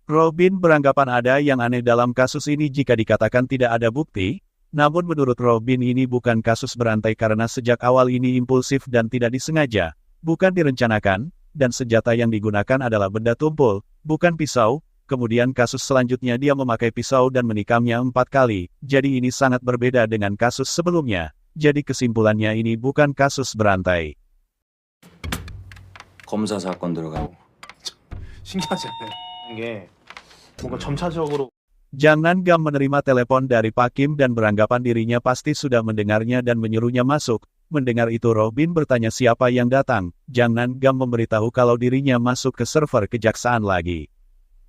Robin beranggapan ada yang aneh dalam kasus ini jika dikatakan tidak ada bukti, namun menurut Robin ini bukan kasus berantai karena sejak awal ini impulsif dan tidak disengaja, bukan direncanakan, dan senjata yang digunakan adalah benda tumpul, bukan pisau. Kemudian kasus selanjutnya dia memakai pisau dan menikamnya 4 kali, jadi ini sangat berbeda dengan kasus sebelumnya. Jadi kesimpulannya ini bukan kasus berantai. 검사 사건 들어가고 신기하지 않아요? 이게 뭔가 점차적으로 Jang Nan-gam menerima telepon dari Pak Kim dan beranggapan dirinya pasti sudah mendengarnya dan menyuruhnya masuk. Mendengar itu Robin bertanya siapa yang datang. Jang Nan-gam memberitahu kalau dirinya masuk ke server kejaksaan lagi.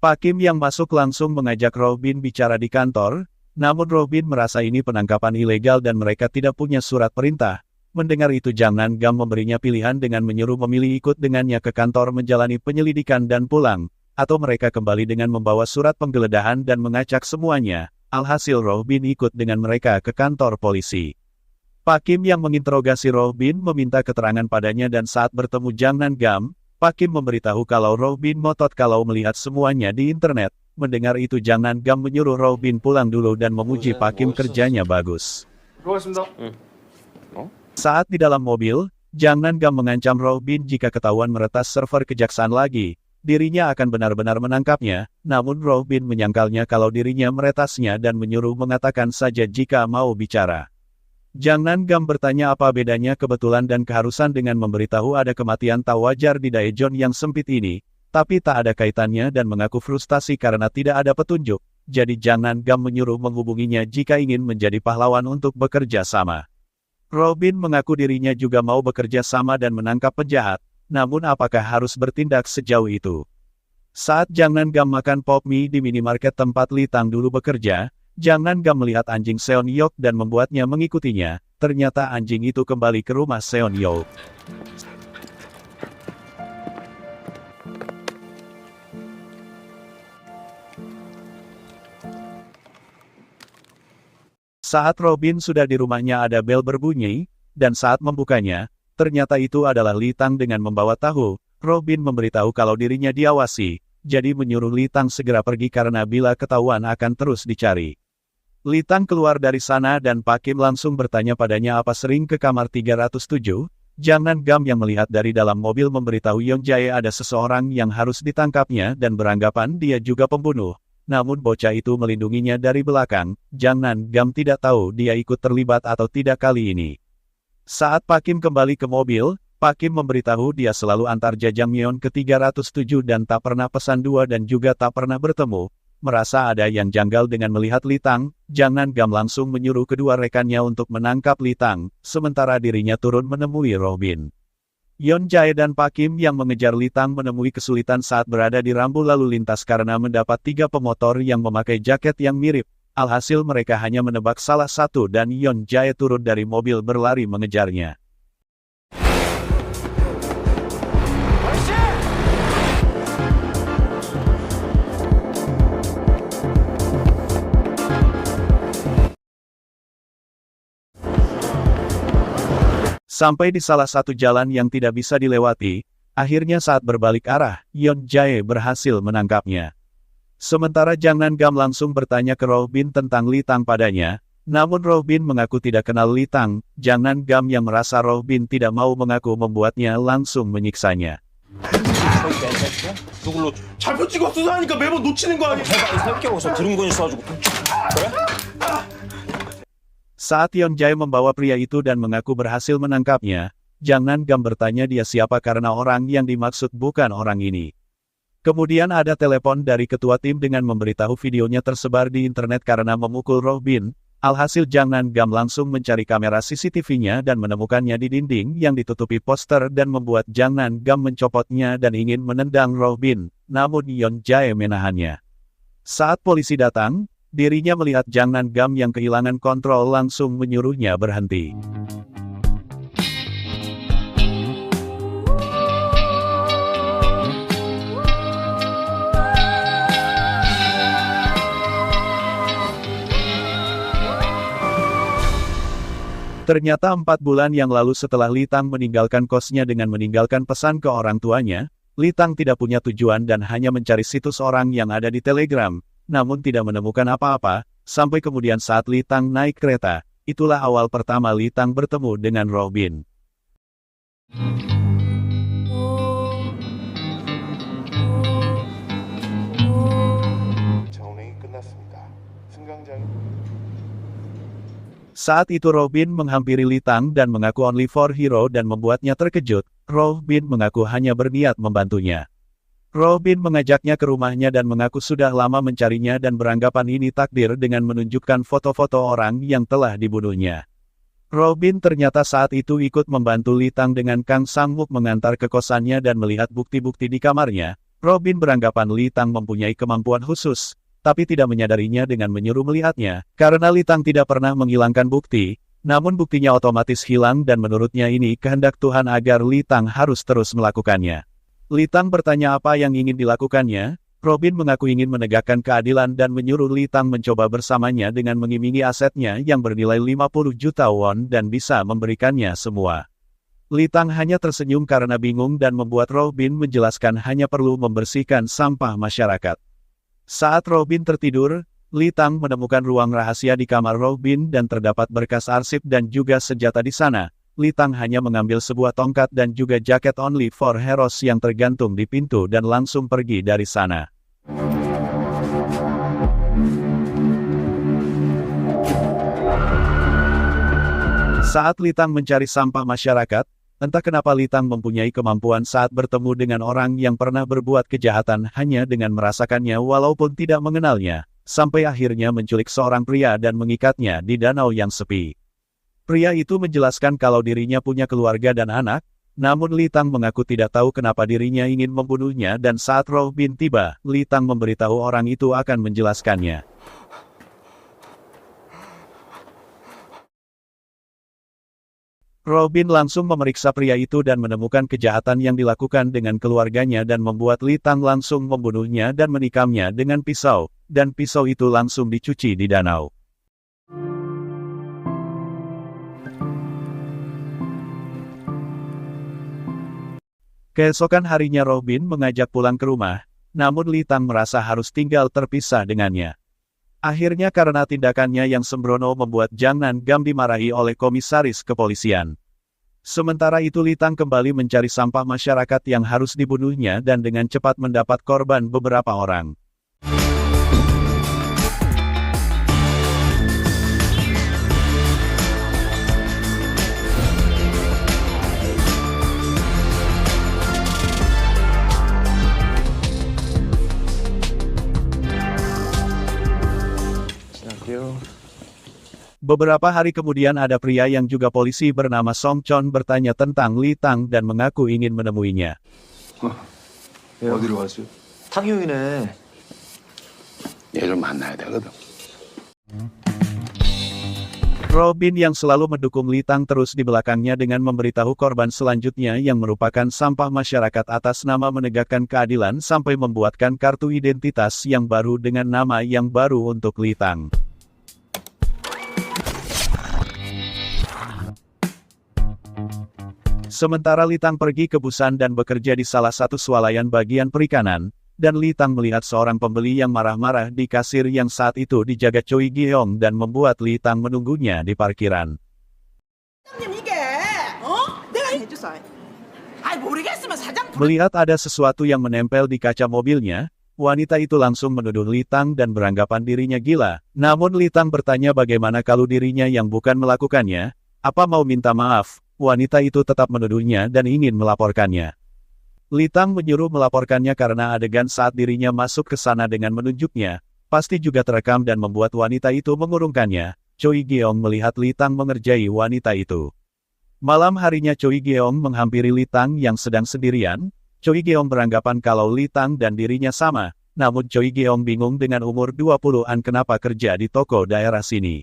Pak Kim yang masuk langsung mengajak Robin bicara di kantor, namun Robin merasa ini penangkapan ilegal dan mereka tidak punya surat perintah. Mendengar itu Jang Nan-gam memberinya pilihan dengan menyuruh memilih ikut dengannya ke kantor menjalani penyelidikan dan pulang, atau mereka kembali dengan membawa surat penggeledahan dan mengacak semuanya. Alhasil Robin ikut dengan mereka ke kantor polisi. Pak Kim yang menginterogasi Robin meminta keterangan padanya dan saat bertemu Jang Nan-gam, Pak Kim memberitahu kalau Robin ngotot kalau melihat semuanya di internet. Mendengar itu Jang Nan-gam menyuruh Robin pulang dulu dan memuji Pak Kim kerjanya bagus. Saat di dalam mobil, Jang Nan-gam mengancam Robin jika ketahuan meretas server kejaksaan lagi, dirinya akan benar-benar menangkapnya, namun Robin menyangkalnya kalau dirinya meretasnya dan menyuruh mengatakan saja jika mau bicara. Jang Nan-gam bertanya apa bedanya kebetulan dan keharusan dengan memberitahu ada kematian tak wajar di Daejeon yang sempit ini, tapi tak ada kaitannya dan mengaku frustasi karena tidak ada petunjuk, jadi Jang Nan-gam menyuruh menghubunginya jika ingin menjadi pahlawan untuk bekerja sama. Robin mengaku dirinya juga mau bekerja sama dan menangkap penjahat, namun apakah harus bertindak sejauh itu? Saat Jang Nan-gam makan pop mie di minimarket tempat Lee Tang dulu bekerja, Jang Nan-gam melihat anjing Seon Yok dan membuatnya mengikutinya, ternyata anjing itu kembali ke rumah Seon Yok. Saat Robin sudah di rumahnya ada bel berbunyi, dan saat membukanya, ternyata itu adalah Lee Tang dengan membawa tahu. Robin memberitahu kalau dirinya diawasi, jadi menyuruh Lee Tang segera pergi karena bila ketahuan akan terus dicari. Lee Tang keluar dari sana dan Pak Kim langsung bertanya padanya apa sering ke kamar 307. Jang Nan-gam yang melihat dari dalam mobil memberitahu Yeon Jae ada seseorang yang harus ditangkapnya dan beranggapan dia juga pembunuh. Namun bocah itu melindunginya dari belakang. Jang Nan-gam tidak tahu dia ikut terlibat atau tidak kali ini. Saat Pak Kim kembali ke mobil, Pak Kim memberitahu dia selalu antar Jajangmyeon ke 307 dan tak pernah pesan dua dan juga tak pernah bertemu. Merasa ada yang janggal dengan melihat Lee Tang, Jang Nan-gam langsung menyuruh kedua rekannya untuk menangkap Lee Tang, sementara dirinya turun menemui Robin. Yeon Jae dan Pak Kim yang mengejar Lee Tang menemui kesulitan saat berada di rambu lalu lintas karena mendapat 3 pemotor yang memakai jaket yang mirip. Alhasil mereka hanya menebak salah satu dan Yeon Jae turun dari mobil berlari mengejarnya. Sampai di salah satu jalan yang tidak bisa dilewati, akhirnya saat berbalik arah, Yeon Jae berhasil menangkapnya. Sementara Jang Nan-gam langsung bertanya ke Robin tentang Lee Tang padanya, namun Robin mengaku tidak kenal Lee Tang. Jang Nan-gam yang merasa Robin tidak mau mengaku membuatnya langsung menyiksanya. 누굴로 잘표 찍어 수사하니까 매번 놓치는 거 아니야? 새끼 어디서 들은 건 있어가지고 그래? Saat Yeon Jae membawa pria itu dan mengaku berhasil menangkapnya, Jang Nan-gam bertanya dia siapa karena orang yang dimaksud bukan orang ini. Kemudian ada telepon dari ketua tim dengan memberitahu videonya tersebar di internet karena memukul Robin. Alhasil Jang Nan-gam langsung mencari kamera CCTV-nya dan menemukannya di dinding yang ditutupi poster dan membuat Jang Nan-gam mencopotnya dan ingin menendang Robin, namun Yeon Jae menahannya. Saat polisi datang, dirinya melihat Jang Nan-gam yang kehilangan kontrol langsung menyuruhnya berhenti. Ternyata 4 bulan yang lalu setelah Lee Tang meninggalkan kosnya dengan meninggalkan pesan ke orang tuanya, Lee Tang tidak punya tujuan dan hanya mencari situs orang yang ada di Telegram, namun tidak menemukan apa-apa, sampai kemudian saat Lee Tang naik kereta, itulah awal pertama Lee Tang bertemu dengan Robin. Saat itu Robin menghampiri Lee Tang dan mengaku only for hero dan membuatnya terkejut. Robin mengaku hanya berniat membantunya. Robin mengajaknya ke rumahnya dan mengaku sudah lama mencarinya dan beranggapan ini takdir dengan menunjukkan foto-foto orang yang telah dibunuhnya. Robin ternyata saat itu ikut membantu Litang dengan Kang Sang-muk mengantar ke kosannya dan melihat bukti-bukti di kamarnya. Robin beranggapan Litang mempunyai kemampuan khusus, tapi tidak menyadarinya dengan menyuruh melihatnya, karena Litang tidak pernah menghilangkan bukti, namun buktinya otomatis hilang dan menurutnya ini kehendak Tuhan agar Litang harus terus melakukannya. Litang bertanya apa yang ingin dilakukannya. Robin mengaku ingin menegakkan keadilan dan menyuruh Litang mencoba bersamanya dengan mengiming-imingi asetnya yang bernilai 50 juta won dan bisa memberikannya semua. Litang hanya tersenyum karena bingung dan membuat Robin menjelaskan hanya perlu membersihkan sampah masyarakat. Saat Robin tertidur, Litang menemukan ruang rahasia di kamar Robin dan terdapat berkas arsip dan juga senjata di sana. Litang hanya mengambil sebuah tongkat dan juga jaket Only for Heroes yang tergantung di pintu dan langsung pergi dari sana. Saat Litang mencari sampah masyarakat, entah kenapa Litang mempunyai kemampuan saat bertemu dengan orang yang pernah berbuat kejahatan hanya dengan merasakannya walaupun tidak mengenalnya, sampai akhirnya menculik seorang pria dan mengikatnya di danau yang sepi. Pria itu menjelaskan kalau dirinya punya keluarga dan anak, namun Litang mengaku tidak tahu kenapa dirinya ingin membunuhnya dan saat Robin tiba, Litang memberitahu orang itu akan menjelaskannya. Robin langsung memeriksa pria itu dan menemukan kejahatan yang dilakukan dengan keluarganya dan membuat Litang langsung membunuhnya dan menikamnya dengan pisau, dan pisau itu langsung dicuci di danau. Keesokan harinya Robin mengajak pulang ke rumah, namun Litang merasa harus tinggal terpisah dengannya. Akhirnya karena tindakannya yang sembrono membuat Jang Nan-gam dimarahi oleh komisaris kepolisian. Sementara itu Litang kembali mencari sampah masyarakat yang harus dibunuhnya dan dengan cepat mendapat korban beberapa orang. Beberapa hari kemudian ada pria yang juga polisi bernama Song Chon bertanya tentang Litang dan mengaku ingin menemuinya. 어디로 왔어요? 탕유이네. 얘를 만나야 되거든. Robin yang selalu mendukung Litang terus di belakangnya dengan memberitahu korban selanjutnya yang merupakan sampah masyarakat atas nama menegakkan keadilan sampai membuatkan kartu identitas yang baru dengan nama yang baru untuk Litang. Sementara Litang pergi ke Busan dan bekerja di salah satu swalayan bagian perikanan, dan Litang melihat seorang pembeli yang marah-marah di kasir yang saat itu dijaga Choi Gi-yong dan membuat Litang menunggunya di parkiran. Melihat ada sesuatu yang menempel di kaca mobilnya, wanita itu langsung menuduh Litang dan beranggapan dirinya gila. Namun Litang bertanya bagaimana kalau dirinya yang bukan melakukannya, apa mau minta maaf. Wanita itu tetap menuduhnya dan ingin melaporkannya. Litang menyuruh melaporkannya karena adegan saat dirinya masuk ke sana dengan menunjuknya, pasti juga terekam dan membuat wanita itu mengurungkannya. Choi Gi-yong melihat Litang mengerjai wanita itu. Malam harinya Choi Gi-yong menghampiri Litang yang sedang sendirian. Choi Gi-yong beranggapan kalau Litang dan dirinya sama, namun Choi Gi-yong bingung dengan umur 20-an kenapa kerja di toko daerah sini.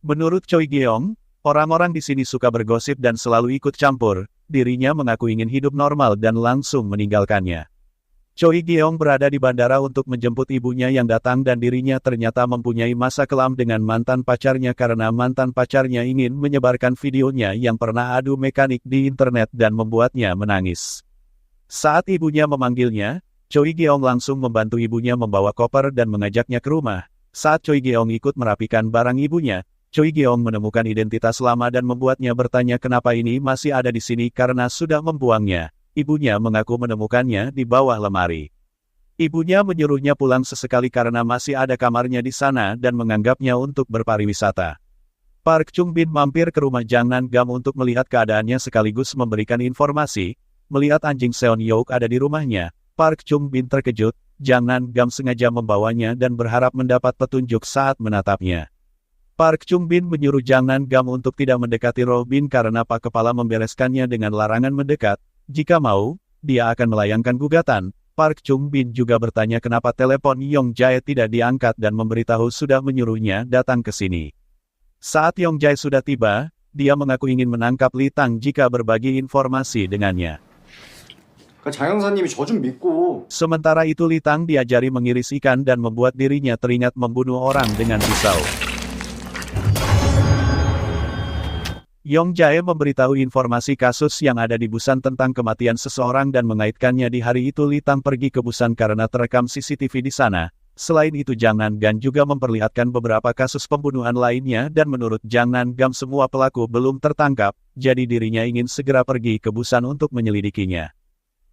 Menurut Choi Gi-yong, orang-orang di sini suka bergosip dan selalu ikut campur, dirinya mengaku ingin hidup normal dan langsung meninggalkannya. Choi Gi-yong berada di bandara untuk menjemput ibunya yang datang dan dirinya ternyata mempunyai masa kelam dengan mantan pacarnya karena mantan pacarnya ingin menyebarkan videonya yang pernah adu mekanik di internet dan membuatnya menangis. Saat ibunya memanggilnya, Choi Gi-yong langsung membantu ibunya membawa koper dan mengajaknya ke rumah. Saat Choi Gi-yong ikut merapikan barang ibunya, Choi Gi-yong menemukan identitas lama dan membuatnya bertanya kenapa ini masih ada di sini karena sudah membuangnya. Ibunya mengaku menemukannya di bawah lemari. Ibunya menyuruhnya pulang sesekali karena masih ada kamarnya di sana dan menganggapnya untuk berpariwisata. Park Chung Bin mampir ke rumah Jang Nan-gam untuk melihat keadaannya sekaligus memberikan informasi. Melihat anjing Seon Youk ada di rumahnya, Park Chung Bin terkejut. Jang Nan-gam sengaja membawanya dan berharap mendapat petunjuk saat menatapnya. Park Chung Bin menyuruh Jang Nan-gam untuk tidak mendekati Robin karena Pak Kepala membereskannya dengan larangan mendekat. Jika mau, dia akan melayangkan gugatan. Park Chung Bin juga bertanya kenapa telepon Yong Jae tidak diangkat dan memberitahu sudah menyuruhnya datang ke sini. Saat Yong Jae sudah tiba, dia mengaku ingin menangkap Lee Tang jika berbagi informasi dengannya. 장 형사님이 저 좀 믿고. Sementara itu Lee Tang diajari mengiris ikan dan membuat dirinya teringat membunuh orang dengan pisau. Yong Jae memberitahu informasi kasus yang ada di Busan tentang kematian seseorang dan mengaitkannya di hari itu Lee Tang pergi ke Busan karena terekam CCTV di sana. Selain itu Jang Nan-gam juga memperlihatkan beberapa kasus pembunuhan lainnya dan menurut Jang Nan-gam semua pelaku belum tertangkap, jadi dirinya ingin segera pergi ke Busan untuk menyelidikinya.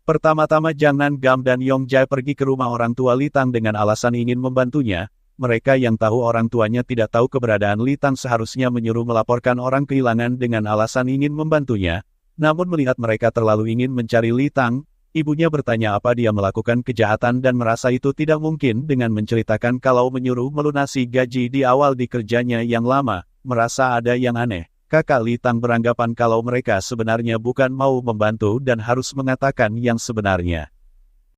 Pertama-tama Jang Nan-gam dan Yong Jae pergi ke rumah orang tua Lee Tang dengan alasan ingin membantunya. Mereka yang tahu orang tuanya tidak tahu keberadaan Lee Tang seharusnya menyuruh melaporkan orang kehilangan dengan alasan ingin membantunya. Namun melihat mereka terlalu ingin mencari Lee Tang, ibunya bertanya apa dia melakukan kejahatan dan merasa itu tidak mungkin dengan menceritakan kalau menyuruh melunasi gaji di awal di kerjanya yang lama, merasa ada yang aneh. Kakak Lee Tang beranggapan kalau mereka sebenarnya bukan mau membantu dan harus mengatakan yang sebenarnya.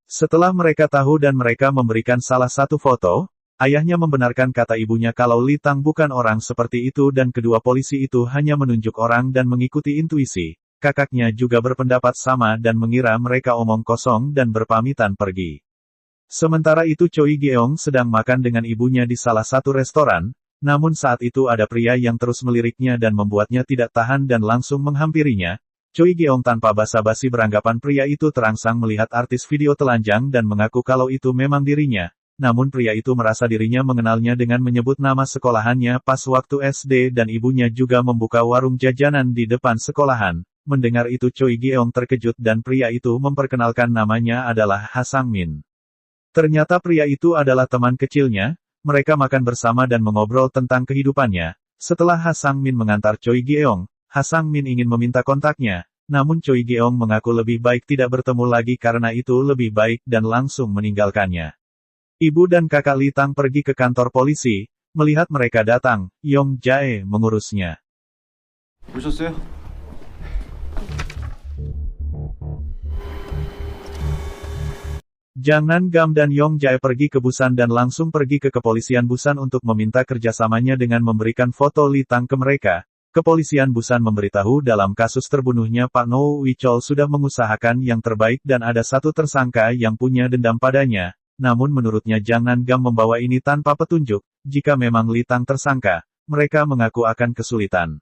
Setelah mereka tahu dan mereka memberikan salah satu foto, ayahnya membenarkan kata ibunya kalau Lee Tang bukan orang seperti itu dan kedua polisi itu hanya menunjuk orang dan mengikuti intuisi. Kakaknya juga berpendapat sama dan mengira mereka omong kosong dan berpamitan pergi. Sementara itu Choi Geong sedang makan dengan ibunya di salah satu restoran, namun saat itu ada pria yang terus meliriknya dan membuatnya tidak tahan dan langsung menghampirinya. Choi Geong tanpa basa-basi beranggapan pria itu terangsang melihat artis video telanjang dan mengaku kalau itu memang dirinya. Namun pria itu merasa dirinya mengenalnya dengan menyebut nama sekolahannya pas waktu SD dan ibunya juga membuka warung jajanan di depan sekolahan. Mendengar itu Choi Geong terkejut dan pria itu memperkenalkan namanya adalah Ha Sang-min. Ternyata pria itu adalah teman kecilnya, mereka makan bersama dan mengobrol tentang kehidupannya. Setelah Ha Sang-min mengantar Choi Geong, Ha Sang-min ingin meminta kontaknya, namun Choi Geong mengaku lebih baik tidak bertemu lagi karena itu lebih baik dan langsung meninggalkannya. Ibu dan kakak Lee Tang pergi ke kantor polisi. Melihat mereka datang, Yong Jae mengurusnya. 오셨어요? Jang Nan-gam dan Yong Jae pergi ke Busan dan langsung pergi ke kepolisian Busan untuk meminta kerjasamanya dengan memberikan foto Lee Tang ke mereka. Kepolisian Busan memberitahu dalam kasus terbunuhnya Pak No Wichol sudah mengusahakan yang terbaik dan ada satu tersangka yang punya dendam padanya. Namun menurutnya Jang Nan-gam membawa ini tanpa petunjuk, jika memang Lee Tang tersangka, mereka mengaku akan kesulitan.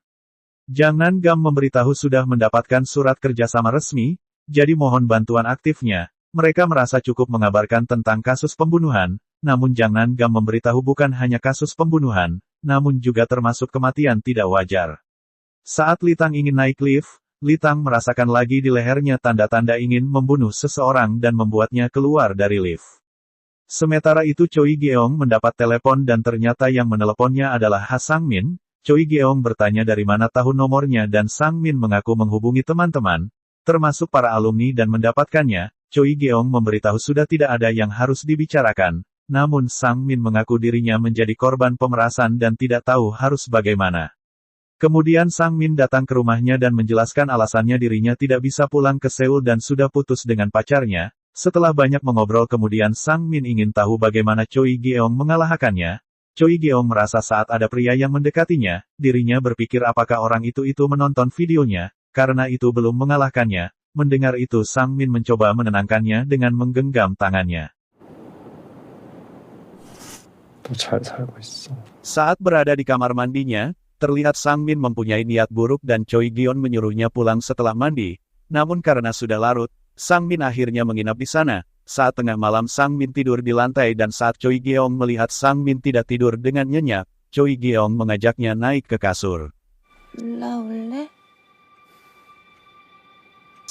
Jang Nan-gam memberitahu sudah mendapatkan surat kerjasama resmi, jadi mohon bantuan aktifnya. Mereka merasa cukup mengabarkan tentang kasus pembunuhan, namun Jang Nan-gam memberitahu bukan hanya kasus pembunuhan, namun juga termasuk kematian tidak wajar. Saat Lee Tang ingin naik lift, Lee Tang merasakan lagi di lehernya tanda-tanda ingin membunuh seseorang dan membuatnya keluar dari lift. Sementara itu Choi Geong mendapat telepon dan ternyata yang meneleponnya adalah Ha Sang-min. Choi Geong bertanya dari mana tahu nomornya dan Sang-min mengaku menghubungi teman-teman, termasuk para alumni dan mendapatkannya. Choi Geong memberitahu sudah tidak ada yang harus dibicarakan, namun Sang-min mengaku dirinya menjadi korban pemerasan dan tidak tahu harus bagaimana. Kemudian Sang-min datang ke rumahnya dan menjelaskan alasannya dirinya tidak bisa pulang ke Seoul dan sudah putus dengan pacarnya. Setelah banyak mengobrol kemudian Sang-min ingin tahu bagaimana Choi Geong mengalahkannya. Choi Geong merasa saat ada pria yang mendekatinya, dirinya berpikir apakah orang itu menonton videonya, karena itu belum mengalahkannya. Mendengar itu Sang-min mencoba menenangkannya dengan menggenggam tangannya. 잘 살고 있어. Saat berada di kamar mandinya, terlihat Sang-min mempunyai niat buruk dan Choi Geong menyuruhnya pulang setelah mandi. Namun karena sudah larut, Sang-min akhirnya menginap di sana. Saat tengah malam Sang-min tidur di lantai dan saat Choi Geong melihat Sang-min tidak tidur dengan nyenyak, Choi Geong mengajaknya naik ke kasur. 올라올래?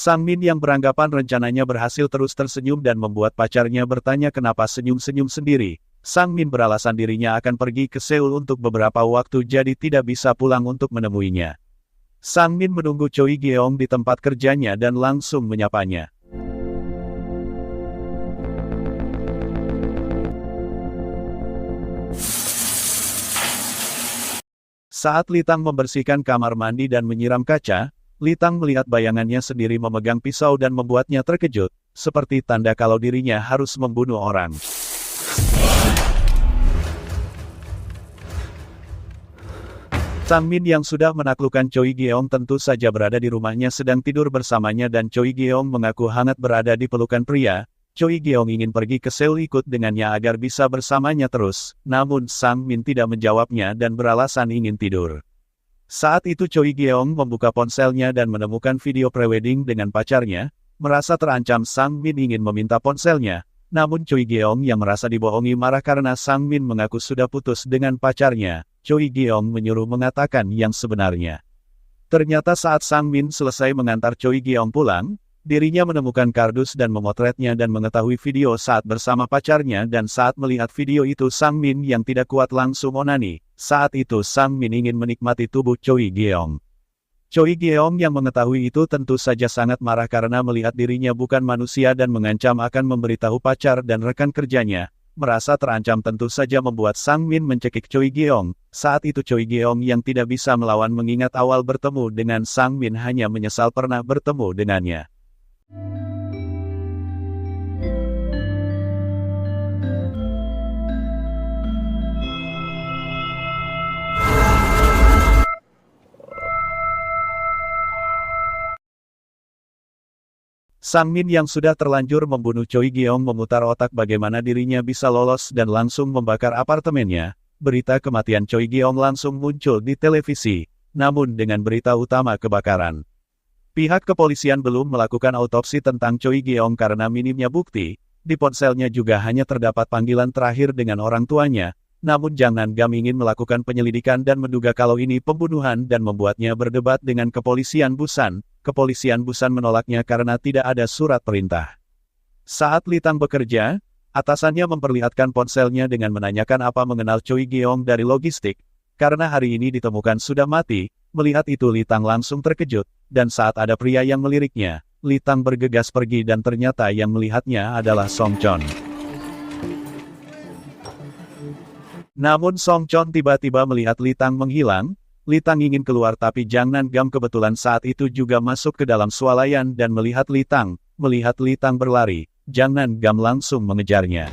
Sang-min yang beranggapan rencananya berhasil terus tersenyum dan membuat pacarnya bertanya kenapa senyum-senyum sendiri. Sang-min beralasan dirinya akan pergi ke Seoul untuk beberapa waktu jadi tidak bisa pulang untuk menemuinya. Sang-min menunggu Choi Geong di tempat kerjanya dan langsung menyapanya. Saat Litang membersihkan kamar mandi dan menyiram kaca, Litang melihat bayangannya sendiri memegang pisau dan membuatnya terkejut, seperti tanda kalau dirinya harus membunuh orang. Sang Min yang sudah menaklukkan Choi Gyeong tentu saja berada di rumahnya sedang tidur bersamanya dan Choi Gyeong mengaku hangat berada di pelukan pria. Choi Gyeong ingin pergi ke Seoul ikut dengannya agar bisa bersamanya terus, namun Sang Min tidak menjawabnya dan beralasan ingin tidur. Saat itu Choi Gyeong membuka ponselnya dan menemukan video prewedding dengan pacarnya, merasa terancam Sang Min ingin meminta ponselnya, namun Choi Gyeong yang merasa dibohongi marah karena Sang Min mengaku sudah putus dengan pacarnya. Choi Gyeong menyuruh mengatakan yang sebenarnya. Ternyata saat Sang Min selesai mengantar Choi Gyeong pulang, dirinya menemukan kardus dan memotretnya dan mengetahui video saat bersama pacarnya dan saat melihat video itu Sang Min yang tidak kuat langsung onani. Saat itu Sang Min ingin menikmati tubuh Choi Gyeong. Choi Gyeong yang mengetahui itu tentu saja sangat marah karena melihat dirinya bukan manusia dan mengancam akan memberitahu pacar dan rekan kerjanya. Merasa terancam tentu saja membuat Sang Min mencekik Choi Gyeong. Saat itu Choi Gyeong yang tidak bisa melawan mengingat awal bertemu dengan Sang Min hanya menyesal pernah bertemu dengannya. Sang Min yang sudah terlanjur membunuh Choi Gyeong memutar otak bagaimana dirinya bisa lolos dan langsung membakar apartemennya. Berita kematian Choi Gyeong langsung muncul di televisi, namun dengan berita utama kebakaran. Pihak kepolisian belum melakukan autopsi tentang Choi Gyeong karena minimnya bukti. Di ponselnya juga hanya terdapat panggilan terakhir dengan orang tuanya. Namun Jang Nan-gam ingin melakukan penyelidikan dan menduga kalau ini pembunuhan dan membuatnya berdebat dengan kepolisian Busan. Kepolisian Busan menolaknya karena tidak ada surat perintah. Saat Litang bekerja, atasannya memperlihatkan ponselnya dengan menanyakan apa mengenal Choi Gyeong dari logistik. Karena hari ini ditemukan sudah mati, melihat itu Litang langsung terkejut, dan saat ada pria yang meliriknya, Litang bergegas pergi dan ternyata yang melihatnya adalah Song Chon. Namun Song Chon tiba-tiba melihat Litang menghilang. Litang ingin keluar tapi Jang Nan-gam kebetulan saat itu juga masuk ke dalam swalayan dan melihat Litang. Melihat Litang berlari, Jang Nan-gam langsung mengejarnya.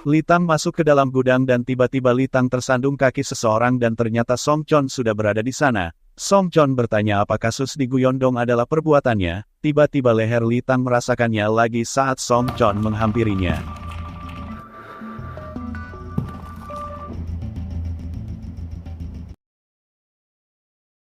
Litang masuk ke dalam gudang dan tiba-tiba Litang tersandung kaki seseorang dan ternyata Song Chon sudah berada di sana. Song Chon bertanya apa kasus di Guyondong adalah perbuatannya, tiba-tiba leher Litang merasakannya lagi saat Song Chon menghampirinya.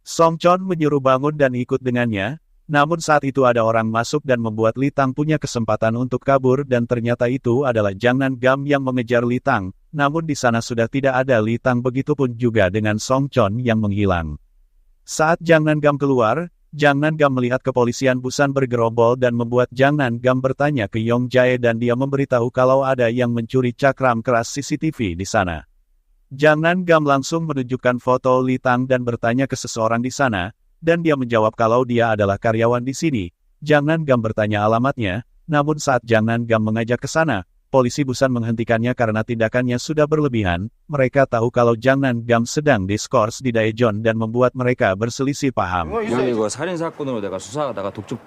Song Chon menyuruh bangun dan ikut dengannya, namun saat itu ada orang masuk dan membuat Litang punya kesempatan untuk kabur dan ternyata itu adalah Jang Nan-gam yang mengejar Litang, namun di sana sudah tidak ada Litang begitupun juga dengan Song Chon yang menghilang. Saat Jang Nan-gam keluar, Jang Nan-gam melihat kepolisian Busan bergerombol dan membuat Jang Nan-gam bertanya ke Yong Jae dan dia memberitahu kalau ada yang mencuri cakram keras CCTV di sana. Jang Nan-gam langsung menunjukkan foto Litang dan bertanya ke seseorang di sana, dan dia menjawab kalau dia adalah karyawan di sini. Jang Nan-gam bertanya alamatnya, namun saat Jang Nan-gam mengajak ke sana, polisi Busan menghentikannya karena tindakannya sudah berlebihan. Mereka tahu kalau Jang Nan-gam sedang diskors di Daejeon dan membuat mereka berselisih paham. 이거 살인 사건으로 내가 수사하다가 독점.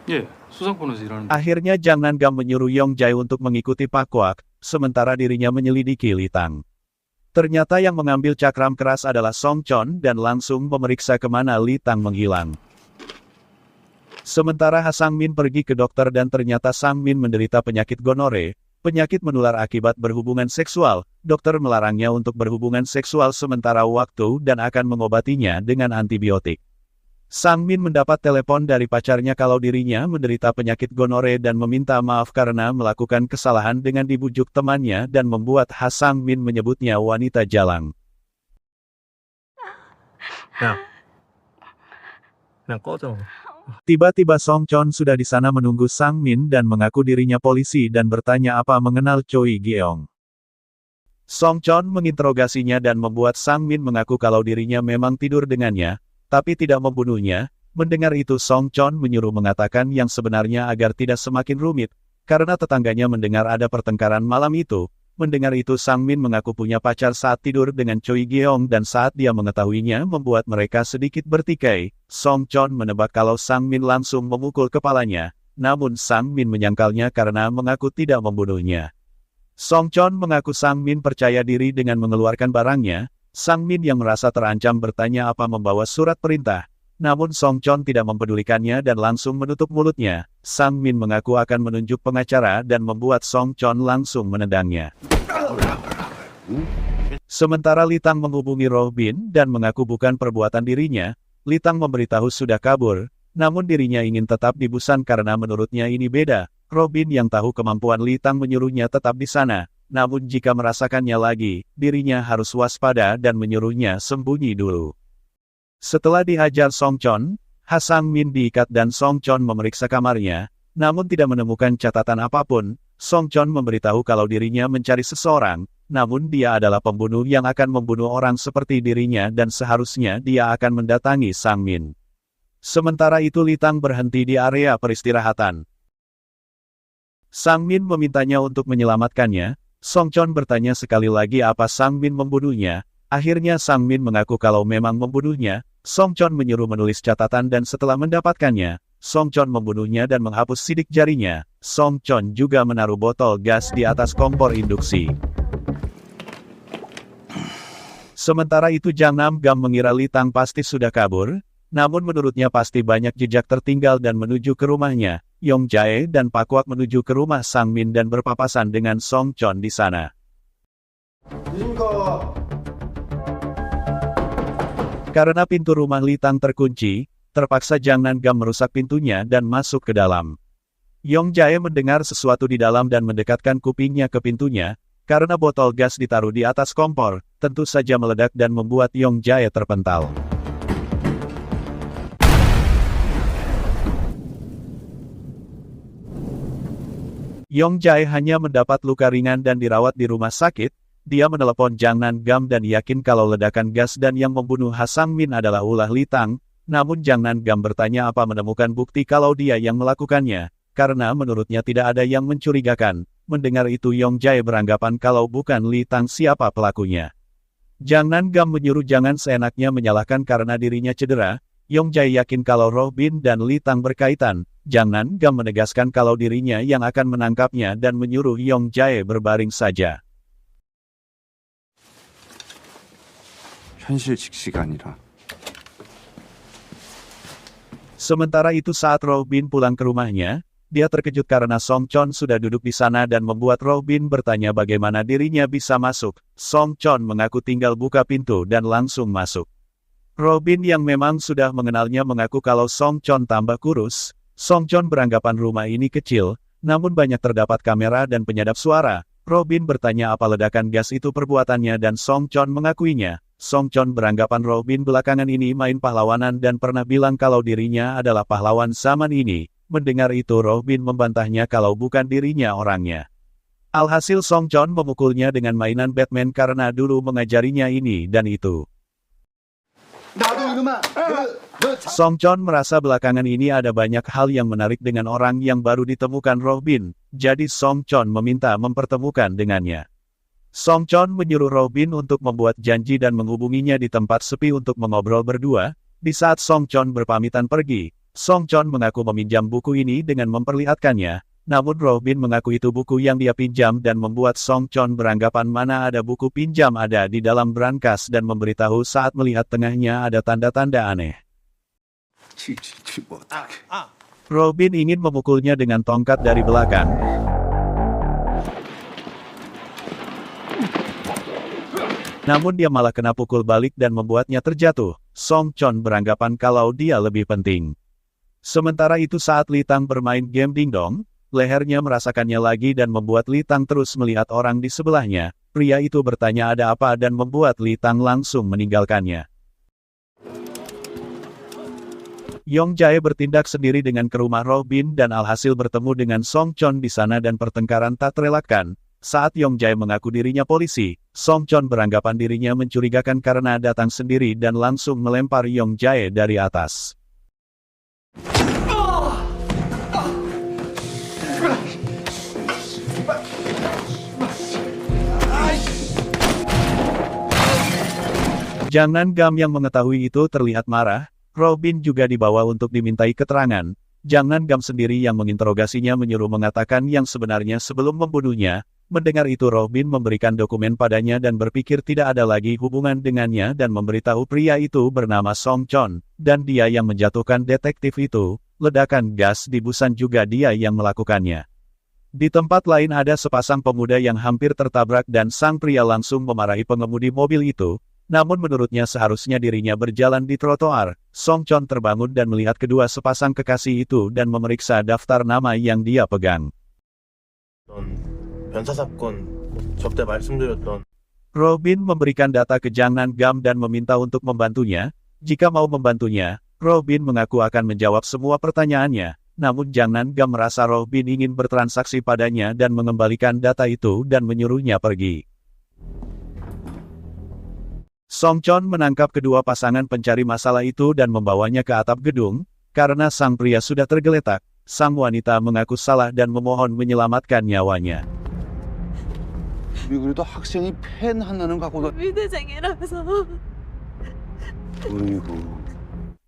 예, 수상권에서 일하는데. Akhirnya Jang Nan-gam menyuruh Yong Jae untuk mengikuti Pak Kwak, sementara dirinya menyelidiki Litang. Ternyata yang mengambil cakram keras adalah Song Chon dan langsung memeriksa kemana Litang menghilang. Sementara Sang Min pergi ke dokter dan ternyata Sang Min menderita penyakit gonore, penyakit menular akibat berhubungan seksual. Dokter melarangnya untuk berhubungan seksual sementara waktu dan akan mengobatinya dengan antibiotik. Sang Min mendapat telepon dari pacarnya kalau dirinya menderita penyakit gonore dan meminta maaf karena melakukan kesalahan dengan dibujuk temannya dan membuat Sang Min menyebutnya wanita jalang. 야, 그냥 꺼져. Tiba-tiba Song Chon sudah di sana menunggu Sang Min dan mengaku dirinya polisi dan bertanya apa mengenal Choi Gyeong. Song Chon menginterogasinya dan membuat Sang Min mengaku kalau dirinya memang tidur dengannya, tapi tidak membunuhnya. Mendengar itu Song Chon menyuruh mengatakan yang sebenarnya agar tidak semakin rumit. karena tetangganya mendengar ada pertengkaran malam itu. Mendengar itu Sang Min mengaku punya pacar saat tidur dengan Choi Gyeong dan saat dia mengetahuinya membuat mereka sedikit bertikai. Song Chon menebak kalau Sang Min langsung memukul kepalanya, namun Sang Min menyangkalnya karena mengaku tidak membunuhnya. Song Chon mengaku Sang Min percaya diri dengan mengeluarkan barangnya. Sang Min yang merasa terancam bertanya apa membawa surat perintah. Namun Song Chon tidak mempedulikannya dan langsung menutup mulutnya. Sang Min mengaku akan menunjuk pengacara dan membuat Song Chon langsung menendangnya. Sementara Litang menghubungi Robin dan mengaku bukan perbuatan dirinya, Litang memberitahu sudah kabur, namun dirinya ingin tetap di Busan karena menurutnya ini beda. Robin yang tahu kemampuan Litang menyuruhnya tetap di sana, namun jika merasakannya lagi, dirinya harus waspada dan menyuruhnya sembunyi dulu. Setelah dihajar Song Chon, Sang Min diikat dan Song Chon memeriksa kamarnya, namun tidak menemukan catatan apapun. Song Chon memberitahu kalau dirinya mencari seseorang, namun dia adalah pembunuh yang akan membunuh orang seperti dirinya dan seharusnya dia akan mendatangi Sang Min. Sementara itu Litang berhenti di area peristirahatan. Sang Min memintanya untuk menyelamatkannya. Song Chon bertanya sekali lagi apa Sang Min membunuhnya. Akhirnya Sang Min mengaku kalau memang membunuhnya. Song Chon menyuruh menulis catatan dan setelah mendapatkannya, Song Chon membunuhnya dan menghapus sidik jarinya. Song Chon juga menaruh botol gas di atas kompor induksi. Sementara itu Jang Nam Gam mengira Litang pasti sudah kabur, namun menurutnya pasti banyak jejak tertinggal dan menuju ke rumahnya. Yong Jae dan Pak Kwak menuju ke rumah Sang Min dan berpapasan dengan Song Chon di sana. Karena pintu rumah Litang terkunci, terpaksa Jang Nam Gam merusak pintunya dan masuk ke dalam. Yong Jae mendengar sesuatu di dalam dan mendekatkan kupingnya ke pintunya. Karena botol gas ditaruh di atas kompor, tentu saja meledak dan membuat Yong Jae terpental. Yong Jae hanya mendapat luka ringan dan dirawat di rumah sakit. Dia menelepon Jang Nam Gam dan yakin kalau ledakan gas dan yang membunuh Sang Min adalah ulah Litang. Namun Jang Nam Gam bertanya apa menemukan bukti kalau dia yang melakukannya, karena menurutnya tidak ada yang mencurigakan. Mendengar itu Yong Jae beranggapan kalau bukan Litang siapa pelakunya. Jang Nam Gam menyuruh jangan seenaknya menyalahkan karena dirinya cedera. Yong Jae yakin kalau Robin dan Litang berkaitan. Jang Nam Gam menegaskan kalau dirinya yang akan menangkapnya dan menyuruh Yong Jae berbaring saja. 현실 직시가 아니라. Sementara itu saat Robin pulang ke rumahnya, dia terkejut karena Song Chon sudah duduk di sana dan membuat Robin bertanya bagaimana dirinya bisa masuk. Song Chon mengaku tinggal buka pintu dan langsung masuk. Robin yang memang sudah mengenalnya mengaku kalau Song Chon tambah kurus. Song Chon beranggapan rumah ini kecil, namun banyak terdapat kamera dan penyadap suara. Robin bertanya apa ledakan gas itu perbuatannya dan Song Chon mengakuinya. Song Chon beranggapan Robin belakangan ini main pahlawanan dan pernah bilang kalau dirinya adalah pahlawan zaman ini. Mendengar itu Robin membantahnya kalau bukan dirinya orangnya. Alhasil Song Chon memukulnya dengan mainan Batman karena dulu mengajarinya ini dan itu. Song Chon merasa belakangan ini ada banyak hal yang menarik dengan orang yang baru ditemukan Robin, jadi Song Chon meminta mempertemukan dengannya. Song Chon menyuruh Robin untuk membuat janji dan menghubunginya di tempat sepi untuk mengobrol berdua. Di saat Song Chon berpamitan pergi, Song Chon mengaku meminjam buku ini dengan memperlihatkannya, namun Robin mengaku itu buku yang dia pinjam dan membuat Song Chon beranggapan mana ada buku pinjam ada di dalam brankas dan memberitahu saat melihat tengahnya ada tanda-tanda aneh. Robin ingin memukulnya dengan tongkat dari belakang. Namun dia malah kena pukul balik dan membuatnya terjatuh. Song Chon beranggapan kalau dia lebih penting. Sementara itu saat Litang bermain game dingdong, lehernya merasakannya lagi dan membuat Litang terus melihat orang di sebelahnya. Pria itu bertanya ada apa dan membuat Litang langsung meninggalkannya. Yong Jae bertindak sendiri dengan ke rumah Robin dan alhasil bertemu dengan Song Chon di sana dan pertengkaran tak terelakkan. Saat Yong Jae mengaku dirinya polisi, Song Chon beranggapan dirinya mencurigakan karena datang sendiri dan langsung melempar Yong Jae dari atas. Jangan Gam yang mengetahui itu terlihat marah, Robin juga dibawa untuk dimintai keterangan. Jangan Gam sendiri yang menginterogasinya menyuruh mengatakan yang sebenarnya sebelum membunuhnya. Mendengar itu Robin memberikan dokumen padanya dan berpikir tidak ada lagi hubungan dengannya dan memberitahu pria itu bernama Song Chon, dan dia yang menjatuhkan detektif itu. Ledakan gas di Busan juga dia yang melakukannya. Di tempat lain ada sepasang pemuda yang hampir tertabrak dan sang pria langsung memarahi pengemudi mobil itu. Namun menurutnya seharusnya dirinya berjalan di trotoar. Song Chon terbangun dan melihat kedua sepasang kekasih itu dan memeriksa daftar nama yang dia pegang. Robin memberikan data ke Jangan Gam dan meminta untuk membantunya. Jika mau membantunya, Robin mengaku akan menjawab semua pertanyaannya. Namun Jangan Gam merasa Robin ingin bertransaksi padanya dan mengembalikan data itu dan menyuruhnya pergi. Song Chon menangkap kedua pasangan pencari masalah itu dan membawanya ke atap gedung. Karena sang pria sudah tergeletak, sang wanita mengaku salah dan memohon menyelamatkan nyawanya. 우리 그래도 학생이 펜 하나는 갖고 위대생이라서.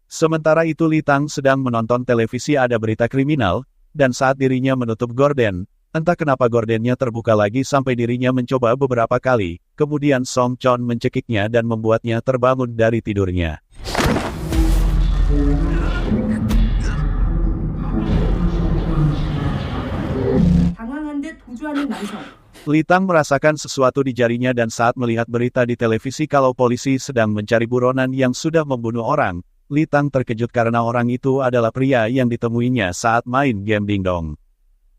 Sementara itu Li Tang sedang menonton televisi ada berita kriminal, dan saat dirinya menutup gorden, entah kenapa gordennya terbuka lagi sampai dirinya mencoba beberapa kali, kemudian Song Chon mencekiknya dan membuatnya terbangun dari tidurnya. Li Tang merasakan sesuatu di jarinya dan saat melihat berita di televisi kalau polisi sedang mencari buronan yang sudah membunuh orang, Li Tang terkejut karena orang itu adalah pria yang ditemuinya saat main game dingdong.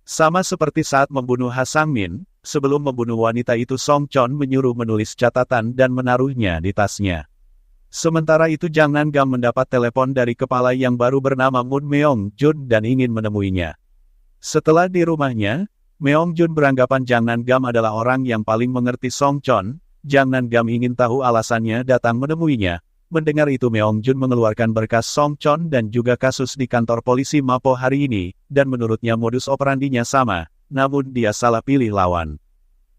Sama seperti saat membunuh Ha Sang-min, sebelum membunuh wanita itu Song Chon menyuruh menulis catatan dan menaruhnya di tasnya. Sementara itu Jangan Gam mendapat telepon dari kepala yang baru bernama Moon Meong Jun dan ingin menemuinya. Setelah di rumahnya, Meong Jun beranggapan Jangan Gam adalah orang yang paling mengerti Song Chon. Jangan Gam ingin tahu alasannya datang menemuinya. Mendengar itu Meong Jun mengeluarkan berkas Song Chon dan juga kasus di kantor polisi Mapo hari ini, dan menurutnya modus operandinya sama, namun dia salah pilih lawan.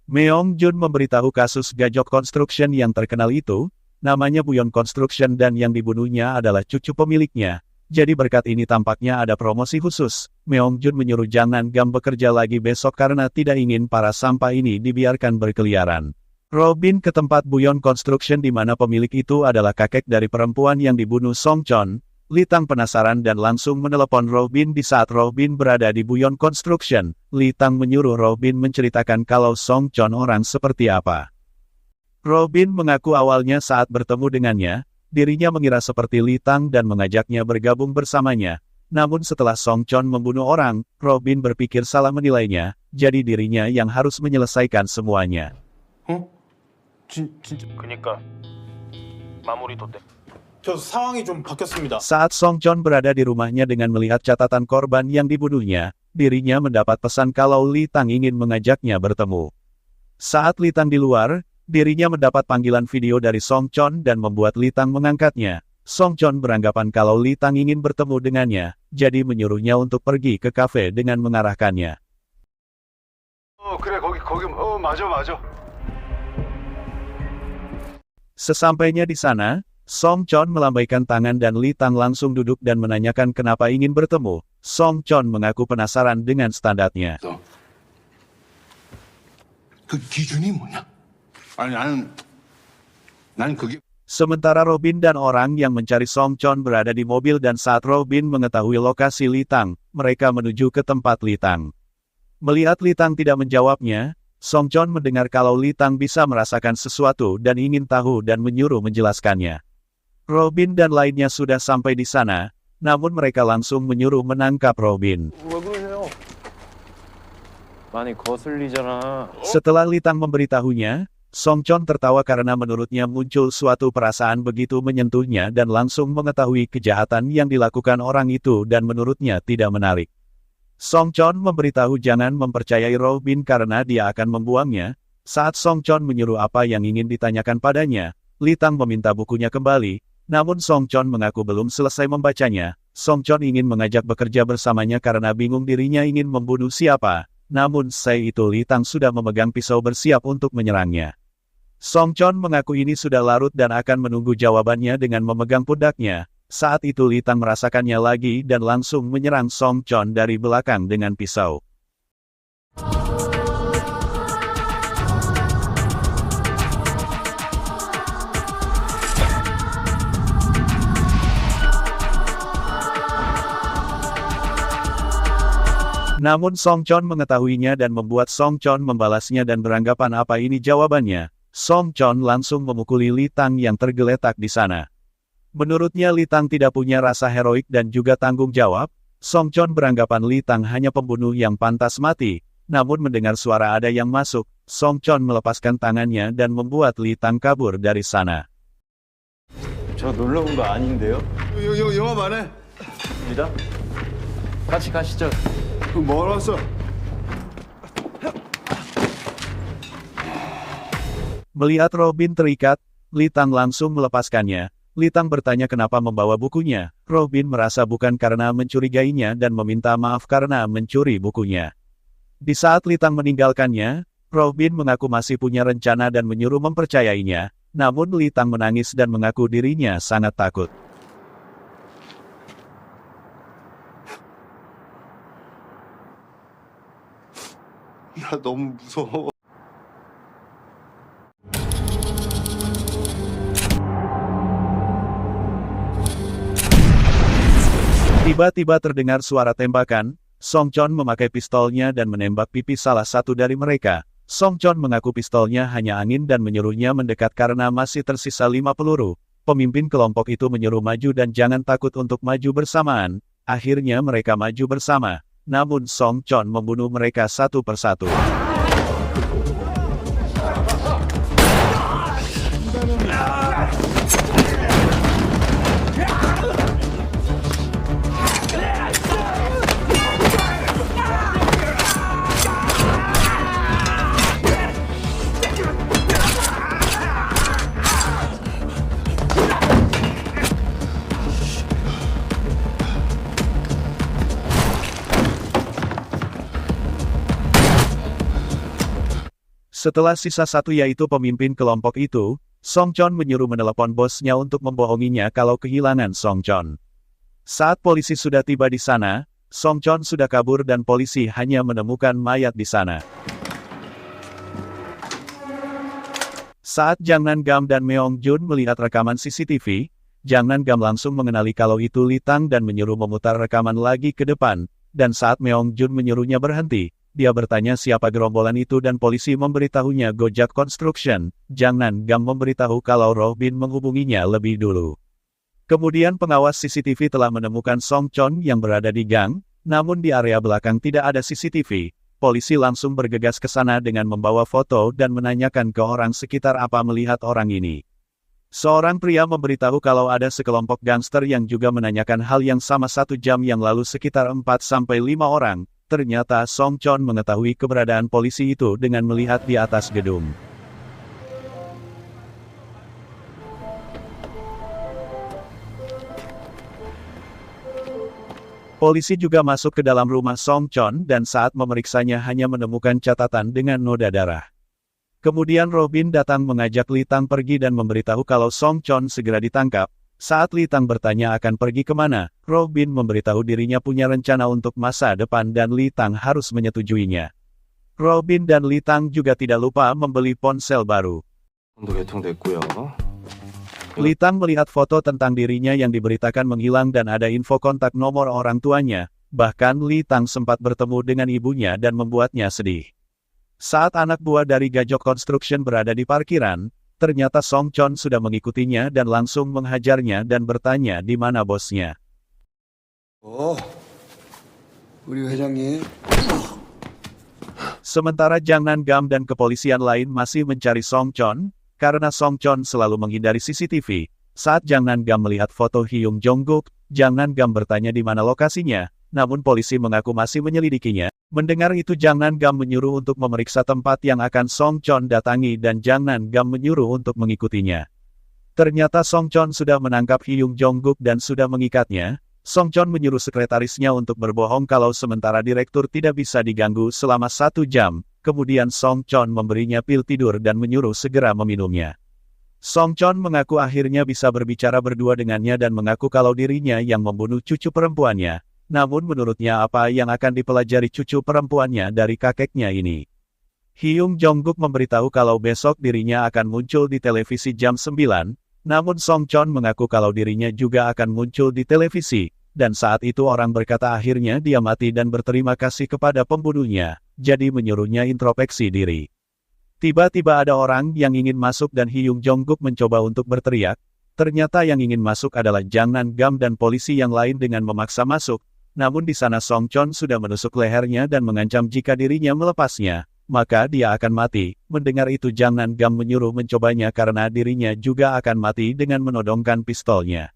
Meong Jun memberitahu kasus Gajok Construction yang terkenal itu, namanya Buyon Construction dan yang dibunuhnya adalah cucu pemiliknya. Jadi berkat ini tampaknya ada promosi khusus. Meong Jun menyuruh Jangan Gam bekerja lagi besok karena tidak ingin para sampah ini dibiarkan berkeliaran. Robin ke tempat Buyon Construction di mana pemilik itu adalah kakek dari perempuan yang dibunuh Song Chon. Li Tang penasaran dan langsung menelepon Robin di saat Robin berada di Buyon Construction. Li Tang menyuruh Robin menceritakan kalau Song Chon orang seperti apa. Robin mengaku awalnya saat bertemu dengannya, dirinya mengira seperti Li Tang dan mengajaknya bergabung bersamanya. Namun setelah Song Chon membunuh orang, Robin berpikir salah menilainya, jadi dirinya yang harus menyelesaikan semuanya. Saat Song Chon berada di rumahnya dengan melihat catatan korban yang dibunuhnya, dirinya mendapat pesan kalau Li Tang ingin mengajaknya bertemu. Saat Li Tang di luar, dirinya mendapat panggilan video dari Song Chon dan membuat Li Tang mengangkatnya. Song Chon beranggapan kalau Li Tang ingin bertemu dengannya, jadi menyuruhnya untuk pergi ke kafe dengan mengarahkannya. Sesampainya di sana, Song Chon melambaikan tangan dan Li Tang langsung duduk dan menanyakan kenapa ingin bertemu. Song Chon mengaku penasaran dengan standarnya. Sementara Robin dan orang yang mencari Song Chon berada di mobil dan saat Robin mengetahui lokasi Li Tang, mereka menuju ke tempat Li Tang. Melihat Li Tang tidak menjawabnya, Song Chon mendengar kalau Li Tang bisa merasakan sesuatu dan ingin tahu dan menyuruh menjelaskannya. Robin dan lainnya sudah sampai di sana, namun mereka langsung menyuruh menangkap Robin. Setelah Li Tang memberitahunya, Song Chon tertawa karena menurutnya muncul suatu perasaan begitu menyentuhnya dan langsung mengetahui kejahatan yang dilakukan orang itu dan menurutnya tidak menarik. Song Chon memberitahu jangan mempercayai Robin karena dia akan membuangnya. Saat Song Chon menyuruh apa yang ingin ditanyakan padanya, Li Tang meminta bukunya kembali, namun Song Chon mengaku belum selesai membacanya. Song Chon ingin mengajak bekerja bersamanya karena bingung dirinya ingin membunuh siapa, namun saat itu Li Tang sudah memegang pisau bersiap untuk menyerangnya. Song Chon mengaku ini sudah larut dan akan menunggu jawabannya dengan memegang pundaknya. Saat itu Lee Tang merasakannya lagi dan langsung menyerang Song Chon dari belakang dengan pisau. Namun Song Chon mengetahuinya dan membuat Song Chon membalasnya dan beranggapan apa ini jawabannya. Song Chon langsung memukuli Lee Tang yang tergeletak di sana. Menurutnya Lee Tang tidak punya rasa heroik dan juga tanggung jawab. Song Chon beranggapan Lee Tang hanya pembunuh yang pantas mati. Namun mendengar suara ada yang masuk, Song Chon melepaskan tangannya dan membuat Lee Tang kabur dari sana. 저 놀러 온 거 아닌데요? 영화 만해. 입니다. 같이 가시죠. 뭘 왔어? Melihat Robin terikat, Lee Tang langsung melepaskannya. Lee Tang bertanya kenapa membawa bukunya. Robin merasa bukan karena mencurigainya dan meminta maaf karena mencuri bukunya. Di saat Lee Tang meninggalkannya, Robin mengaku masih punya rencana dan menyuruh mempercayainya. Namun Lee Tang menangis dan mengaku dirinya sangat takut. 나 너무 무서워. Tiba-tiba terdengar suara tembakan. Song Chon memakai pistolnya dan menembak pipi salah satu dari mereka. Song Chon mengaku pistolnya hanya angin dan menyuruhnya mendekat karena masih tersisa 5 peluru. Pemimpin kelompok itu menyuruh maju dan jangan takut untuk maju bersamaan. Akhirnya mereka maju bersama. Namun Song Chon membunuh mereka satu persatu. Setelah sisa satu yaitu pemimpin kelompok itu, Song Chon menyuruh menelepon bosnya untuk membohonginya kalau kehilangan Song Chon. Saat polisi sudah tiba di sana, Song Chon sudah kabur dan polisi hanya menemukan mayat di sana. Saat Jang Nan Gam dan Meong Jun melihat rekaman CCTV, Jang Nan Gam langsung mengenali kalau itu Lee Tang dan menyuruh memutar rekaman lagi ke depan, dan saat Meong Jun menyuruhnya berhenti, dia bertanya siapa gerombolan itu dan polisi memberitahunya Gojak Construction. Jang Nan Gam memberitahu kalau Robin menghubunginya lebih dulu. Kemudian pengawas CCTV telah menemukan Song Chon yang berada di gang, namun di area belakang tidak ada CCTV. Polisi langsung bergegas ke sana dengan membawa foto dan menanyakan ke orang sekitar apa melihat orang ini. Seorang pria memberitahu kalau ada sekelompok gangster yang juga menanyakan hal yang sama 1 jam yang lalu sekitar 4-5 orang. Ternyata Song Chon mengetahui keberadaan polisi itu dengan melihat di atas gedung. Polisi juga masuk ke dalam rumah Song Chon dan saat memeriksanya hanya menemukan catatan dengan noda darah. Kemudian Robin datang mengajak Lee Tang pergi dan memberitahu kalau Song Chon segera ditangkap. Saat Lee Tang bertanya akan pergi kemana, Robin memberitahu dirinya punya rencana untuk masa depan dan Lee Tang harus menyetujuinya. Robin dan Lee Tang juga tidak lupa membeli ponsel baru. Lee Tang melihat foto tentang dirinya yang diberitakan menghilang dan ada info kontak nomor orang tuanya. Bahkan Lee Tang sempat bertemu dengan ibunya dan membuatnya sedih. Saat anak buah dari Gajok Construction berada di parkiran, ternyata Song Chon sudah mengikutinya dan langsung menghajarnya dan bertanya di mana bosnya. 우리 회장님. Sementara Jang Nan Gam dan kepolisian lain masih mencari Song Chon, karena Song Chon selalu menghindari CCTV. Saat Jang Nan Gam melihat foto Hyung Jong-guk, Jang Nan Gam bertanya di mana lokasinya, namun polisi mengaku masih menyelidikinya. Mendengar itu Jang Nan Gam menyuruh untuk memeriksa tempat yang akan Song Chon datangi dan Jang Nan Gam menyuruh untuk mengikutinya. Ternyata Song Chon sudah menangkap Hyung Jong-guk dan sudah mengikatnya. Song Chon menyuruh sekretarisnya untuk berbohong kalau sementara direktur tidak bisa diganggu selama 1 jam. kemudian Song Chon memberinya pil tidur dan menyuruh segera meminumnya. Song Chon mengaku akhirnya bisa berbicara berdua dengannya dan mengaku kalau dirinya yang membunuh cucu perempuannya. Namun menurutnya apa yang akan dipelajari cucu perempuannya dari kakeknya ini. Hyung Jong-guk memberitahu kalau besok dirinya akan muncul di televisi jam 9, namun Song Chon mengaku kalau dirinya juga akan muncul di televisi, dan saat itu orang berkata akhirnya dia mati dan berterima kasih kepada pembunuhnya, jadi menyuruhnya introspeksi diri. Tiba-tiba ada orang yang ingin masuk dan Hyung Jong-guk mencoba untuk berteriak, ternyata yang ingin masuk adalah Jang Nan-gam dan polisi yang lain dengan memaksa masuk, namun di sana Song Chon sudah menusuk lehernya dan mengancam jika dirinya melepasnya, maka dia akan mati. Mendengar itu Jang Nan-gam menyuruh mencobanya karena dirinya juga akan mati dengan menodongkan pistolnya.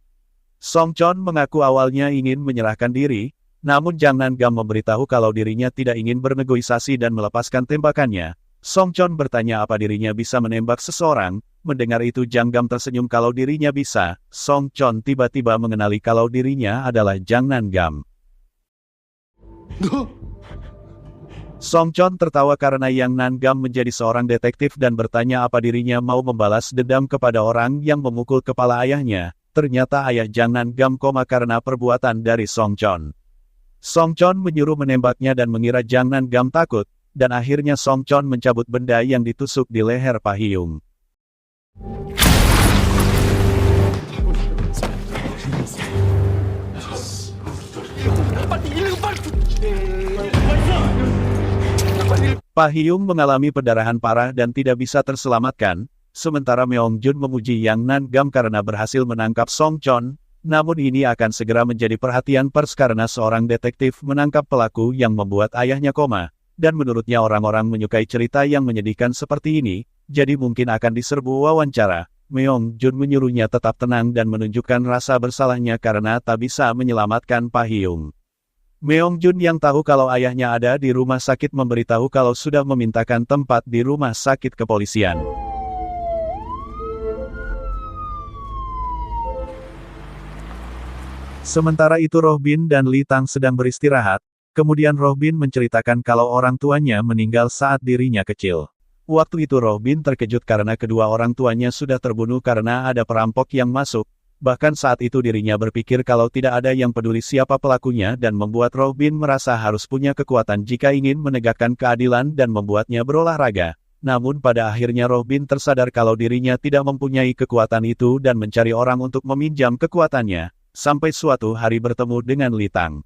Song Chon mengaku awalnya ingin menyerahkan diri, namun Jang Nan-gam memberitahu kalau dirinya tidak ingin bernegosiasi dan melepaskan tembakannya. Song Chon bertanya apa dirinya bisa menembak seseorang. Mendengar itu Jang Gam tersenyum kalau dirinya bisa. Song Chon tiba-tiba mengenali kalau dirinya adalah Jang Nan-gam. Song Chon tertawa karena Yang Nan-gam menjadi seorang detektif dan bertanya apa dirinya mau membalas dendam kepada orang yang memukul kepala ayahnya. Ternyata ayah Jang Nan-gam koma karena perbuatan dari Song Chon. Song Chon menyuruh menembaknya dan mengira Jang Nan-gam takut, dan akhirnya Song Chon mencabut benda yang ditusuk di leher Pak Hyung. Pak Hyung mengalami pendarahan parah dan tidak bisa terselamatkan, sementara Meong Jun memuji Yang Nan-gam karena berhasil menangkap Song Chon, namun ini akan segera menjadi perhatian pers karena seorang detektif menangkap pelaku yang membuat ayahnya koma. Dan menurutnya orang-orang menyukai cerita yang menyedihkan seperti ini, jadi mungkin akan diserbu wawancara. Meong Jun menyuruhnya tetap tenang dan menunjukkan rasa bersalahnya karena tak bisa menyelamatkan Pak Hyung. Meong Jun yang tahu kalau ayahnya ada di rumah sakit memberitahu kalau sudah memintakan tempat di rumah sakit kepolisian. Sementara itu Rohbin dan Lee Tang sedang beristirahat. Kemudian Rohbin menceritakan kalau orang tuanya meninggal saat dirinya kecil. Waktu itu Rohbin terkejut karena kedua orang tuanya sudah terbunuh karena ada perampok yang masuk. Bahkan saat itu dirinya berpikir kalau tidak ada yang peduli siapa pelakunya dan membuat Rohbin merasa harus punya kekuatan jika ingin menegakkan keadilan dan membuatnya berolahraga. Namun pada akhirnya Rohbin tersadar kalau dirinya tidak mempunyai kekuatan itu dan mencari orang untuk meminjam kekuatannya. Sampai suatu hari bertemu dengan Lee Tang.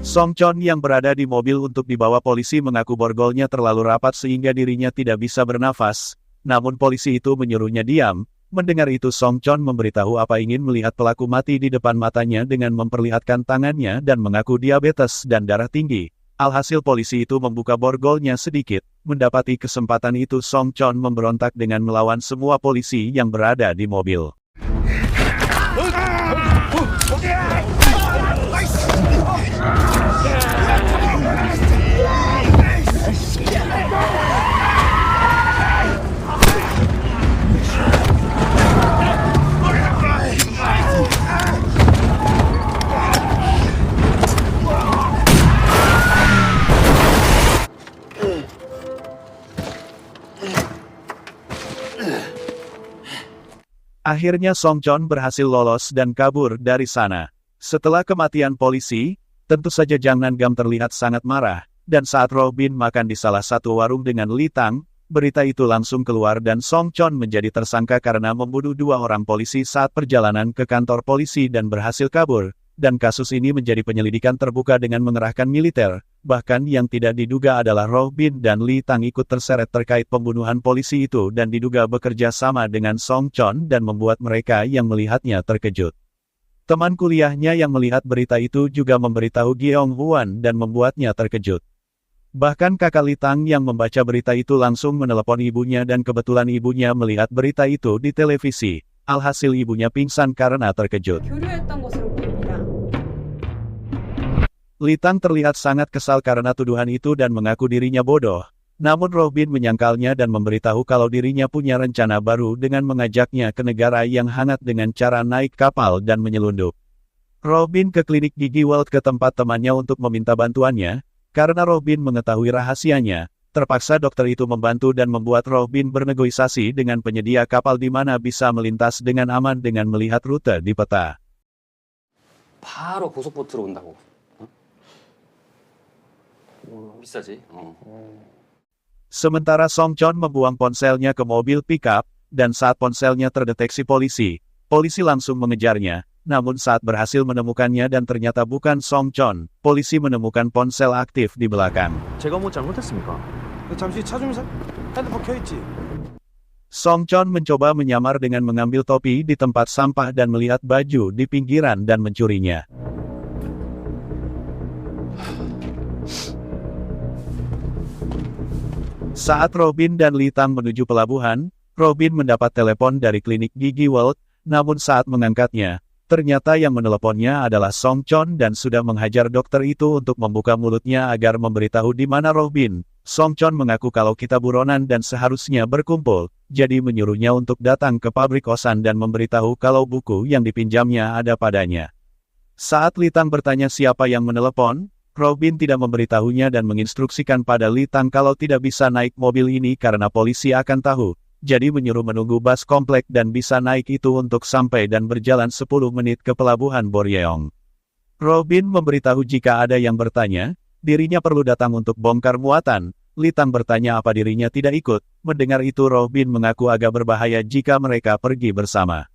Song Chon yang berada di mobil untuk dibawa polisi mengaku borgolnya terlalu rapat sehingga dirinya tidak bisa bernafas, namun polisi itu menyuruhnya diam. Mendengar itu Song Chon memberitahu apa ingin melihat pelaku mati di depan matanya dengan memperlihatkan tangannya dan mengaku diabetes dan darah tinggi. Alhasil polisi itu membuka borgolnya sedikit. Mendapati kesempatan itu Song Chon memberontak dengan melawan semua polisi yang berada di mobil. Akhirnya Song Chon berhasil lolos dan kabur dari sana. Setelah kematian polisi, tentu saja Jang Nan-gam terlihat sangat marah, dan saat Rohbin makan di salah satu warung dengan Lee Tang, berita itu langsung keluar dan Song Chon menjadi tersangka karena membunuh dua orang polisi saat perjalanan ke kantor polisi dan berhasil kabur, dan kasus ini menjadi penyelidikan terbuka dengan mengerahkan militer. Bahkan yang tidak diduga adalah Rohbin dan Lee Tang ikut terseret terkait pembunuhan polisi itu dan diduga bekerja sama dengan Song Chon dan membuat mereka yang melihatnya terkejut. Teman kuliahnya yang melihat berita itu juga memberitahu Gyeong Hwan dan membuatnya terkejut. Bahkan kakak Lee Tang yang membaca berita itu langsung menelepon ibunya dan kebetulan ibunya melihat berita itu di televisi. Alhasil ibunya pingsan karena terkejut. Lee Tang terlihat sangat kesal karena tuduhan itu dan mengaku dirinya bodoh. Namun Rohbin menyangkalnya dan memberitahu kalau dirinya punya rencana baru dengan mengajaknya ke negara yang hangat dengan cara naik kapal dan menyelundup. Robin ke klinik gigi Walt ke tempat temannya untuk meminta bantuannya, karena Robin mengetahui rahasianya. Terpaksa dokter itu membantu dan membuat Robin bernegosiasi dengan penyedia kapal di mana bisa melintas dengan aman dengan melihat rute di peta. 바로 고속보트로 온다고. 비싸지. Sementara Song Chon membuang ponselnya ke mobil pickup, dan saat ponselnya terdeteksi polisi, polisi langsung mengejarnya. Namun saat berhasil menemukannya dan ternyata bukan Song Chon, polisi menemukan ponsel aktif di belakang. 제가 뭐 잘못했습니까? 잠시 차 주면서 핸드폰 켜있지. Song Chon mencoba menyamar dengan mengambil topi di tempat sampah dan melihat baju di pinggiran dan mencurinya. Saat Robin dan Lee Tang menuju pelabuhan, Robin mendapat telepon dari klinik gigi Walt, namun saat mengangkatnya, ternyata yang meneleponnya adalah Song Chon dan sudah menghajar dokter itu untuk membuka mulutnya agar memberitahu di mana Robin. Song Chon mengaku kalau kita buronan dan seharusnya berkumpul, jadi menyuruhnya untuk datang ke pabrik Osan dan memberitahu kalau buku yang dipinjamnya ada padanya. Saat Lee Tang bertanya siapa yang menelepon, Robin tidak memberitahunya dan menginstruksikan pada Lee Tang kalau tidak bisa naik mobil ini karena polisi akan tahu. Jadi menyuruh menunggu bus komplek dan bisa naik itu untuk sampai dan berjalan 10 menit ke pelabuhan Boryeong. Robin memberitahu jika ada yang bertanya, dirinya perlu datang untuk bongkar muatan. Lee Tang bertanya apa dirinya tidak ikut. Mendengar itu Robin mengaku agak berbahaya jika mereka pergi bersama.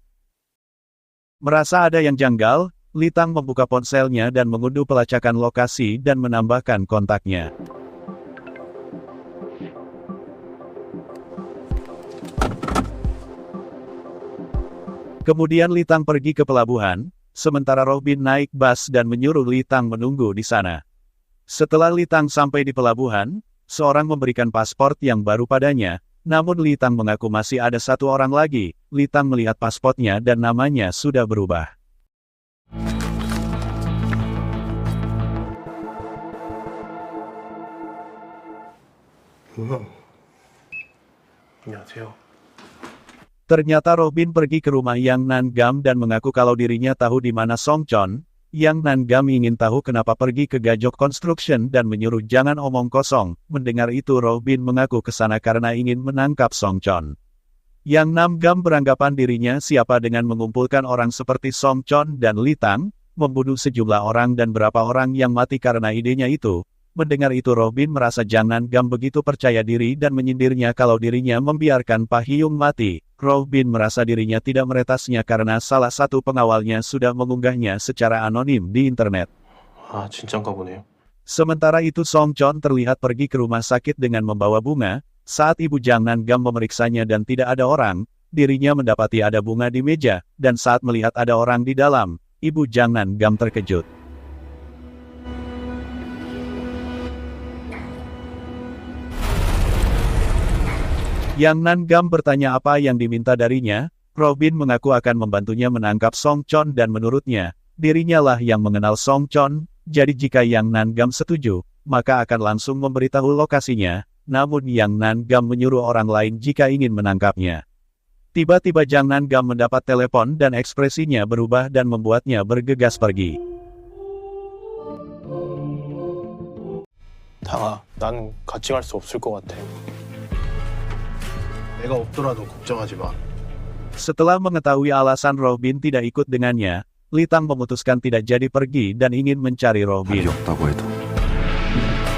Merasa ada yang janggal, Lee Tang membuka ponselnya dan mengunduh pelacakan lokasi dan menambahkan kontaknya. Kemudian Lee Tang pergi ke pelabuhan, sementara Robin naik bus dan menyuruh Lee Tang menunggu di sana. Setelah Lee Tang sampai di pelabuhan, seorang memberikan paspor yang baru padanya, namun Lee Tang mengaku masih ada satu orang lagi. Lee Tang melihat paspornya dan namanya sudah berubah. 안녕하세요. Ternyata Robin pergi ke rumah Yang Nan-gam dan mengaku kalau dirinya tahu di mana Song Chon. Yang Nan-gam ingin tahu kenapa pergi ke Gajok Construction dan menyuruh jangan omong kosong. Mendengar itu Robin mengaku ke sana karena ingin menangkap Song Chon. Yang Nan-gam beranggapan dirinya siapa dengan mengumpulkan orang seperti Song Chon dan Lee Tang, membunuh sejumlah orang dan berapa orang yang mati karena idenya itu. Mendengar itu Robin merasa Yang Nan-gam begitu percaya diri dan menyindirnya kalau dirinya membiarkan Pak Hyung mati. Robin merasa dirinya tidak meretasnya karena salah satu pengawalnya sudah mengunggahnya secara anonim di internet. 아, 진짠가 보네요. Sementara itu Song Chon terlihat pergi ke rumah sakit dengan membawa bunga. Saat ibu Yang Nan-gam memeriksanya dan tidak ada orang, dirinya mendapati ada bunga di meja, dan saat melihat ada orang di dalam, ibu Yang Nan-gam terkejut. Yang Nan-gam bertanya apa yang diminta darinya, Robin mengaku akan membantunya menangkap Song Chon dan menurutnya, dirinya lah yang mengenal Song Chon, jadi jika Yang Nan-gam setuju, maka akan langsung memberitahu lokasinya, namun Yang Nan-gam menyuruh orang lain jika ingin menangkapnya. Tiba-tiba Yang Nan-gam mendapat telepon dan ekspresinya berubah dan membuatnya bergegas pergi. 당아, 난 같이 갈 수 없을 것 같아. 내가 없더라도 걱정하지 마. Setelah mengetahui alasan Robin tidak ikut dengannya, Lee Tang memutuskan tidak jadi pergi dan ingin mencari Robin.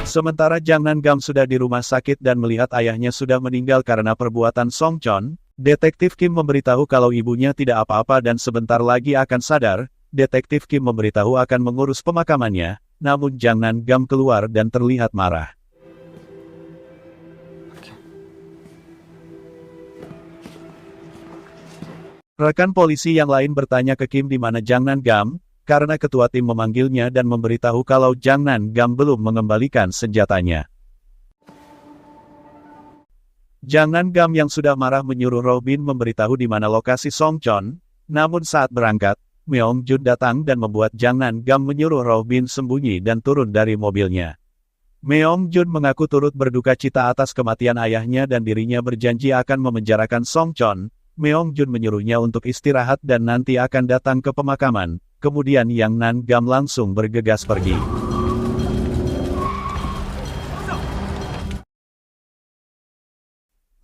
Sementara Yang Nan-gam sudah di rumah sakit dan melihat ayahnya sudah meninggal karena perbuatan Song Chon, Detektif Kim memberitahu kalau ibunya tidak apa-apa dan sebentar lagi akan sadar. Detektif Kim memberitahu akan mengurus pemakamannya, namun Yang Nan-gam keluar dan terlihat marah. Rekan polisi yang lain bertanya ke Kim di mana Yang Nan-gam, karena ketua tim memanggilnya dan memberitahu kalau Yang Nan-gam belum mengembalikan senjatanya. Yang Nan-gam yang sudah marah menyuruh Robin memberitahu di mana lokasi Song Chon, namun saat berangkat, Meong Jun datang dan membuat Yang Nan-gam menyuruh Robin sembunyi dan turun dari mobilnya. Meong Jun mengaku turut berduka cita atas kematian ayahnya dan dirinya berjanji akan memenjarakan Song Chon. Meong Jun menyuruhnya untuk istirahat dan nanti akan datang ke pemakaman. kemudian Yang Nan Gam langsung bergegas pergi.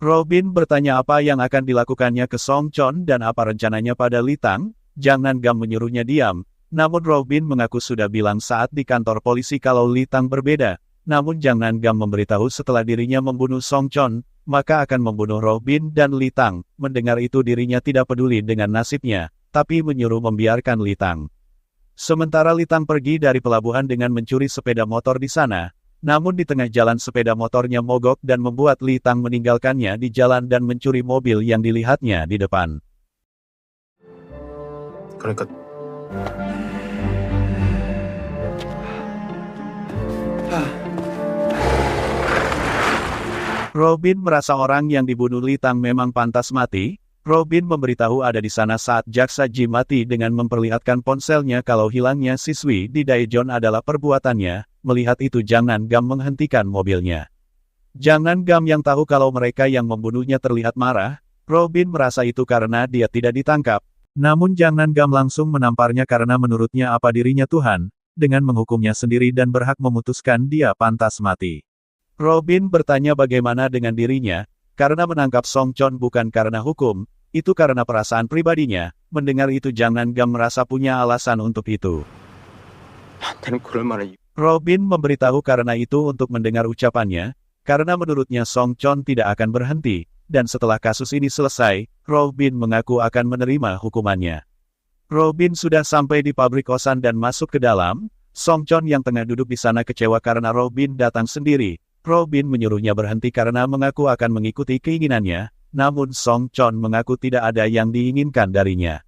Robin bertanya apa yang akan dilakukannya ke Song Chon dan apa rencananya pada Lee Tang. Jang Nan Gam menyuruhnya diam, namun Robin mengaku sudah bilang saat di kantor polisi kalau Lee Tang berbeda. Namun Jang Nan Gam memberitahu setelah dirinya membunuh Song Chon, maka akan membunuh Robin dan Lee Tang. Mendengar itu dirinya tidak peduli dengan nasibnya, tapi menyuruh membiarkan Lee Tang. Sementara Lee Tang pergi dari pelabuhan dengan mencuri sepeda motor di sana. Namun di tengah jalan sepeda motornya mogok dan membuat Lee Tang meninggalkannya di jalan dan mencuri mobil yang dilihatnya di depan. 그러니까 Robin merasa orang yang dibunuh Lee Tang memang pantas mati. Robin memberitahu ada di sana saat jaksa Ji mati dengan memperlihatkan ponselnya kalau hilangnya siswi di Daejeon adalah perbuatannya. Melihat itu Jang Nan Gam menghentikan mobilnya. Jang Nan Gam yang tahu kalau mereka yang membunuhnya terlihat marah, Robin merasa itu karena dia tidak ditangkap. Namun Jang Nan Gam langsung menamparnya karena menurutnya apa dirinya Tuhan, dengan menghukumnya sendiri dan berhak memutuskan dia pantas mati. Robin bertanya bagaimana dengan dirinya, karena menangkap Song Chon bukan karena hukum, itu karena perasaan pribadinya. Mendengar itu Jang Nan Gam merasa punya alasan untuk itu. Robin memberitahu karena itu untuk mendengar ucapannya, karena menurutnya Song Chon tidak akan berhenti, dan setelah kasus ini selesai, Robin mengaku akan menerima hukumannya. Robin sudah sampai di pabrik kosan dan masuk ke dalam. Song Chon yang tengah duduk di sana kecewa karena Robin datang sendiri. Robin menyuruhnya berhenti karena mengaku akan mengikuti keinginannya, namun Song Chon mengaku tidak ada yang diinginkan darinya.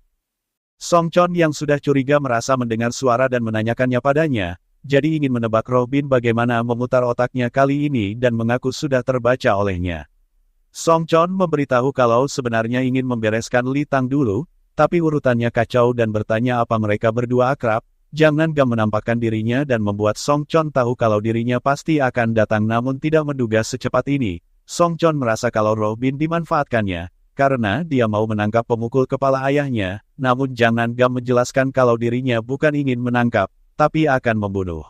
Song Chon yang sudah curiga merasa mendengar suara dan menanyakannya padanya, jadi ingin menebak Robin bagaimana memutar otaknya kali ini dan mengaku sudah terbaca olehnya. Song Chon memberitahu kalau sebenarnya ingin membereskan Lee Tang dulu, tapi urutannya kacau dan bertanya apa mereka berdua akrab. Jang Nan Gam menampakkan dirinya dan membuat Song Chon tahu kalau dirinya pasti akan datang namun tidak menduga secepat ini. Song Chon merasa kalau Robin dimanfaatkannya, karena dia mau menangkap pemukul kepala ayahnya, namun Jang Nan Gam menjelaskan kalau dirinya bukan ingin menangkap, tapi akan membunuh.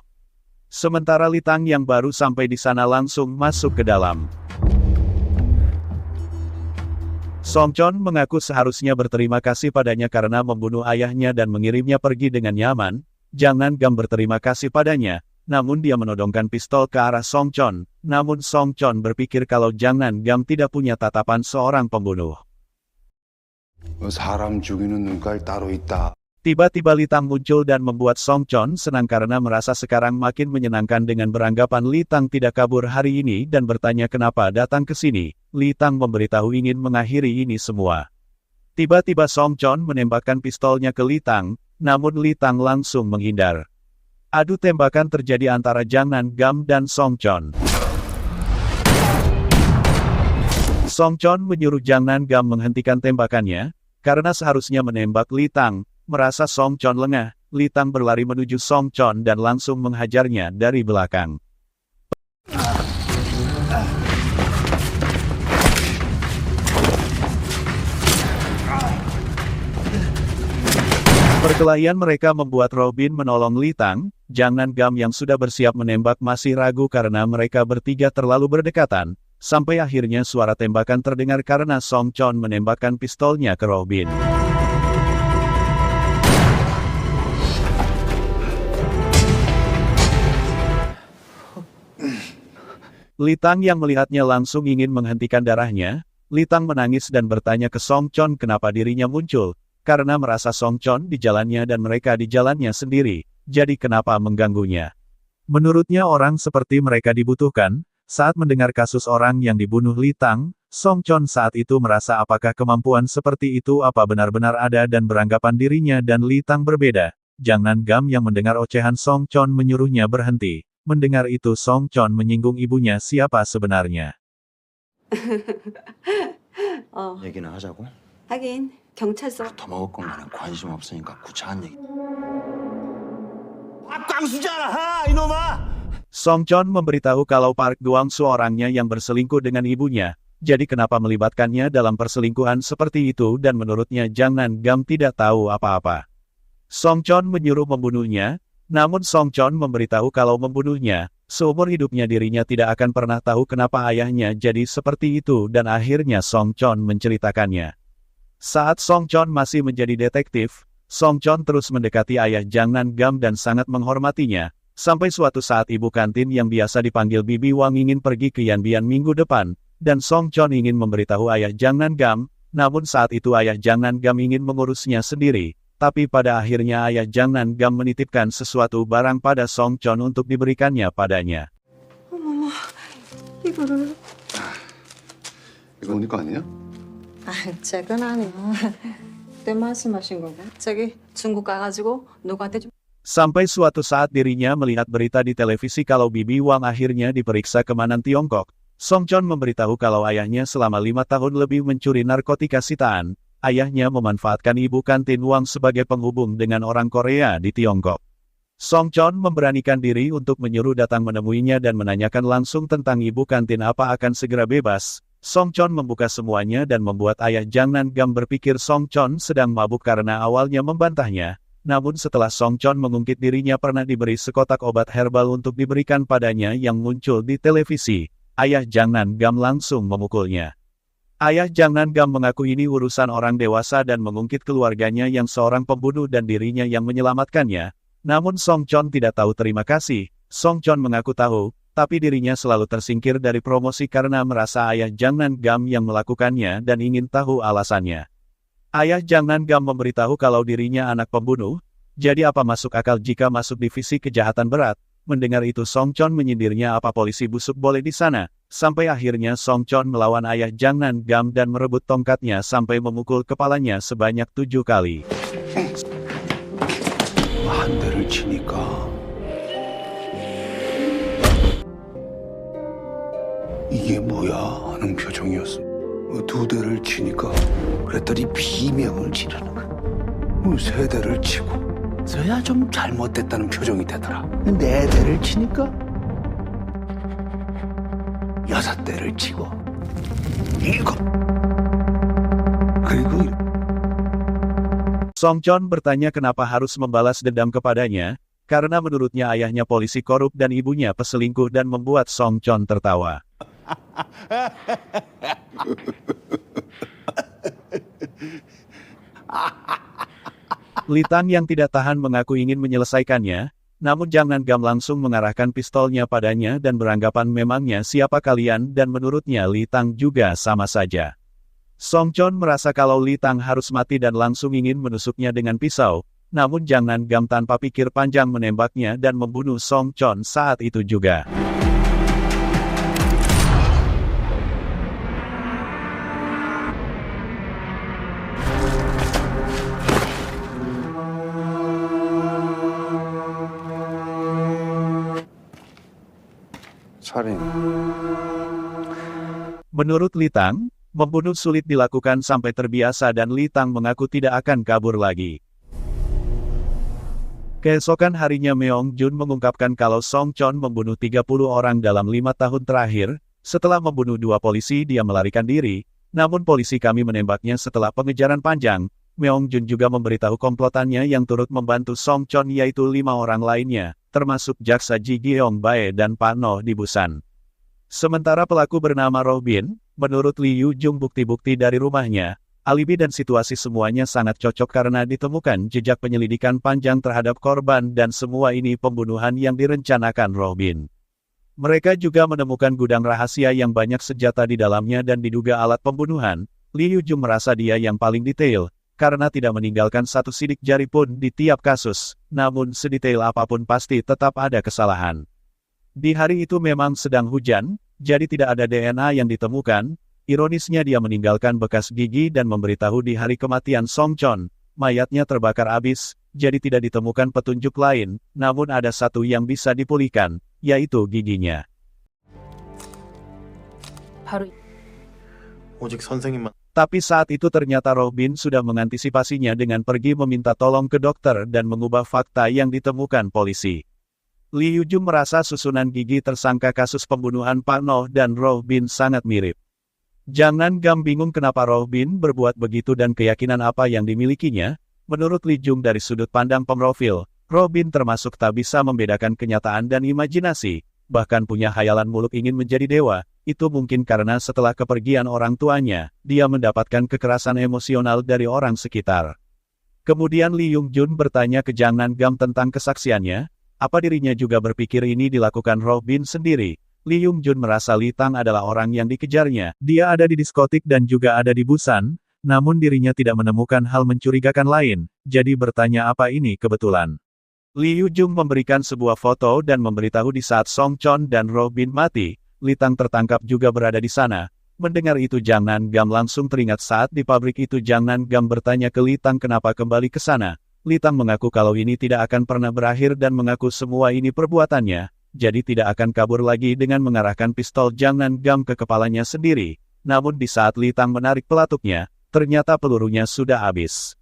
Sementara Lee Tang yang baru sampai di sana langsung masuk ke dalam. Song Chon mengaku seharusnya berterima kasih padanya karena membunuh ayahnya dan mengirimnya pergi dengan nyaman. Jang Nan Gam berterima kasih padanya, namun dia menodongkan pistol ke arah Song Chon. Namun Song Chon berpikir kalau Jang Nan Gam tidak punya tatapan seorang pembunuh. Tiba-tiba Lee Tang muncul dan membuat Song Chon senang karena merasa sekarang makin menyenangkan dengan beranggapan Lee Tang tidak kabur hari ini dan bertanya kenapa datang ke sini. Lee Tang memberitahu ingin mengakhiri ini semua. Tiba-tiba Song Chon menembakkan pistolnya ke Lee Tang, namun Lee Tang langsung menghindar. Adu tembakan terjadi antara Jang Nan Gam dan Song Chon. Song Chon menyuruh Jang Nan Gam menghentikan tembakannya, karena seharusnya menembak Lee Tang. Merasa Song Chon lengah, Lee Tang berlari menuju Song Chon dan langsung menghajarnya dari belakang. Perkelahian mereka membuat Robin menolong Lee Tang. Jang Nan Gam yang sudah bersiap menembak masih ragu karena mereka bertiga terlalu berdekatan. Sampai akhirnya suara tembakan terdengar karena Song Chon menembakkan pistolnya ke Robin. Lee Tang yang melihatnya langsung ingin menghentikan darahnya. Lee Tang menangis dan bertanya ke Song Chon kenapa dirinya muncul, karena merasa Song Chon di jalannya dan mereka di jalannya sendiri, jadi kenapa mengganggunya. Menurutnya orang seperti mereka dibutuhkan. Saat mendengar kasus orang yang dibunuh Lee Tang, Song Chon saat itu merasa apakah kemampuan seperti itu apa benar-benar ada dan beranggapan dirinya dan Lee Tang berbeda. Jang Nan Gam yang mendengar ocehan Song Chon menyuruhnya berhenti. Mendengar itu Song Chon menyinggung ibunya siapa sebenarnya. 얘기는 하자고? 하긴 경찰서 더 먹을 건 나는 관심 없으니까 구차한 얘기. Song Chon memberitahu kalau Park Gwang-soo orangnya yang berselingkuh dengan ibunya, jadi kenapa melibatkannya dalam perselingkuhan seperti itu dan menurutnya Jang Nan Gam tidak tahu apa-apa. Song Chon menyuruh membunuhnya, namun Song Chon memberitahu kalau membunuhnya, seumur hidupnya dirinya tidak akan pernah tahu kenapa ayahnya jadi seperti itu dan akhirnya Song Chon menceritakannya. Saat Song Chon masih menjadi detektif, Song Chon terus mendekati ayah Jang Nan Gam dan sangat menghormatinya, sampai suatu saat ibu kantin yang biasa dipanggil Bibi Wang ingin pergi ke Yanbian minggu depan, dan Song Chon ingin memberitahu ayah Jang Nan Gam, namun saat itu ayah Jang Nan Gam ingin mengurusnya sendiri, tapi pada akhirnya ayah Jang Nan Gam menitipkan sesuatu barang pada Song Chon untuk diberikannya padanya. 어머머, 이거를. 이거 우리 거 아니야? 아, 제건 아니야. 그때 말씀하신 거고. 저기 중국 가가지고 누구한테 좀. Sampai suatu saat dirinya melihat berita di televisi kalau Bibi Wang akhirnya diperiksa keamanan Tiongkok. Song Chon memberitahu kalau ayahnya selama 5 tahun lebih mencuri narkotika sitaan. Ayahnya memanfaatkan ibu kantin Wang sebagai penghubung dengan orang Korea di Tiongkok. Song Chon memberanikan diri untuk menyuruh datang menemuinya dan menanyakan langsung tentang ibu kantin apa akan segera bebas. Song Chon membuka semuanya dan membuat ayah Jang Nan Gam berpikir Song Chon sedang mabuk karena awalnya membantahnya. Namun setelah Song Chon mengungkit dirinya pernah diberi sekotak obat herbal untuk diberikan padanya yang muncul di televisi, ayah Jang Nan Gam langsung memukulnya. Ayah Jang Nan Gam mengaku ini urusan orang dewasa dan mengungkit keluarganya yang seorang pembunuh dan dirinya yang menyelamatkannya. Namun Song Chon tidak tahu terima kasih. Song Chon mengaku tahu, tapi dirinya selalu tersingkir dari promosi karena merasa ayah Jang Nan Gam yang melakukannya dan ingin tahu alasannya. Ayah Jang Nan Gam memberitahu kalau dirinya anak pembunuh, jadi apa masuk akal jika masuk divisi kejahatan berat. Mendengar itu Song Chon menyindirnya apa polisi busuk boleh di sana, sampai akhirnya Song Chon melawan ayah Jang Nan Gam dan merebut tongkatnya sampai memukul kepalanya sebanyak 7 kali. 한 대를 치니까 이게 뭐야 하는 표정이었어. 두 대를 치니까 그랬더니 비명을 지르는 거야. 세 대를 치고 저야 좀 잘못됐다는 표정이 되더라. 네 대를 치니까 6대를 치고 7. 그리고 Song Chon bertanya kenapa harus membalas dendam kepadanya, karena menurutnya ayahnya polisi korup dan ibunya peselingkuh dan membuat Song Chon tertawa. Li Tang yang tidak tahan mengaku ingin menyelesaikannya, namun Jang Nan Gam langsung mengarahkan pistolnya padanya dan beranggapan memangnya siapa kalian dan menurutnya Li Tang juga sama saja. Song Chon merasa kalau Li Tang harus mati dan langsung ingin menusuknya dengan pisau, namun Jang Nan Gam tanpa pikir panjang menembaknya dan membunuh Song Chon saat itu juga. 살인. Menurut Li Tang, membunuh sulit dilakukan sampai terbiasa dan Li Tang mengaku tidak akan kabur lagi. Keesokan harinya Meong Jun mengungkapkan kalau Song Chon membunuh 30 orang dalam 5 tahun terakhir. Setelah membunuh 2 polisi dia melarikan diri, namun polisi kami menembaknya setelah pengejaran panjang. Meong Jun juga memberitahu komplotannya yang turut membantu Song Chon yaitu 5 orang lainnya, termasuk Jaksa Ji Gyeong Bae dan Pak No di Busan. Sementara pelaku bernama Roh Bin, menurut Lee Yu Jung bukti-bukti dari rumahnya, alibi dan situasi semuanya sangat cocok karena ditemukan jejak penyelidikan panjang terhadap korban dan semua ini pembunuhan yang direncanakan Roh Bin. Mereka juga menemukan gudang rahasia yang banyak senjata di dalamnya dan diduga alat pembunuhan. Lee Yu Jung merasa dia yang paling detail, karena tidak meninggalkan satu sidik jari pun di tiap kasus, namun sedetail apapun pasti tetap ada kesalahan. Di hari itu memang sedang hujan, jadi tidak ada DNA yang ditemukan. Ironisnya dia meninggalkan bekas gigi dan memberitahu di hari kematian Song Chon, mayatnya terbakar habis, jadi tidak ditemukan petunjuk lain, namun ada satu yang bisa dipulihkan, yaitu giginya. 오직 선생님만. Tapi saat itu ternyata Roh Bin sudah mengantisipasinya dengan pergi meminta tolong ke dokter dan mengubah fakta yang ditemukan polisi. Lee Yu Jung merasa susunan gigi tersangka kasus pembunuhan Pak No dan Roh Bin sangat mirip. Jang Nan Gam bingung kenapa Roh Bin berbuat begitu dan keyakinan apa yang dimilikinya. Menurut Li Jung dari sudut pandang pemrofil, Robin termasuk tak bisa membedakan kenyataan dan imajinasi, bahkan punya hayalan muluk ingin menjadi dewa. Itu mungkin karena setelah kepergian orang tuanya, dia mendapatkan kekerasan emosional dari orang sekitar. Kemudian Lee Yung Jun bertanya ke Jang Nan-gam tentang kesaksiannya, apa dirinya juga berpikir ini dilakukan Robin sendiri. Lee Yung Jun merasa Li Tang adalah orang yang dikejarnya. Dia ada di diskotik dan juga ada di Busan, namun dirinya tidak menemukan hal mencurigakan lain, jadi bertanya apa ini kebetulan. Lee Yu Jung memberikan sebuah foto dan memberitahu di saat Song Chon dan Robin mati, Li Tang tertangkap juga berada di sana. Mendengar itu Jang Nan-gam langsung teringat saat di pabrik itu Jang Nan-gam bertanya ke Li Tang kenapa kembali ke sana. Li Tang mengaku kalau ini tidak akan pernah berakhir dan mengaku semua ini perbuatannya, jadi tidak akan kabur lagi dengan mengarahkan pistol Jang Nan-gam ke kepalanya sendiri. Namun di saat Li Tang menarik pelatuknya, ternyata pelurunya sudah habis.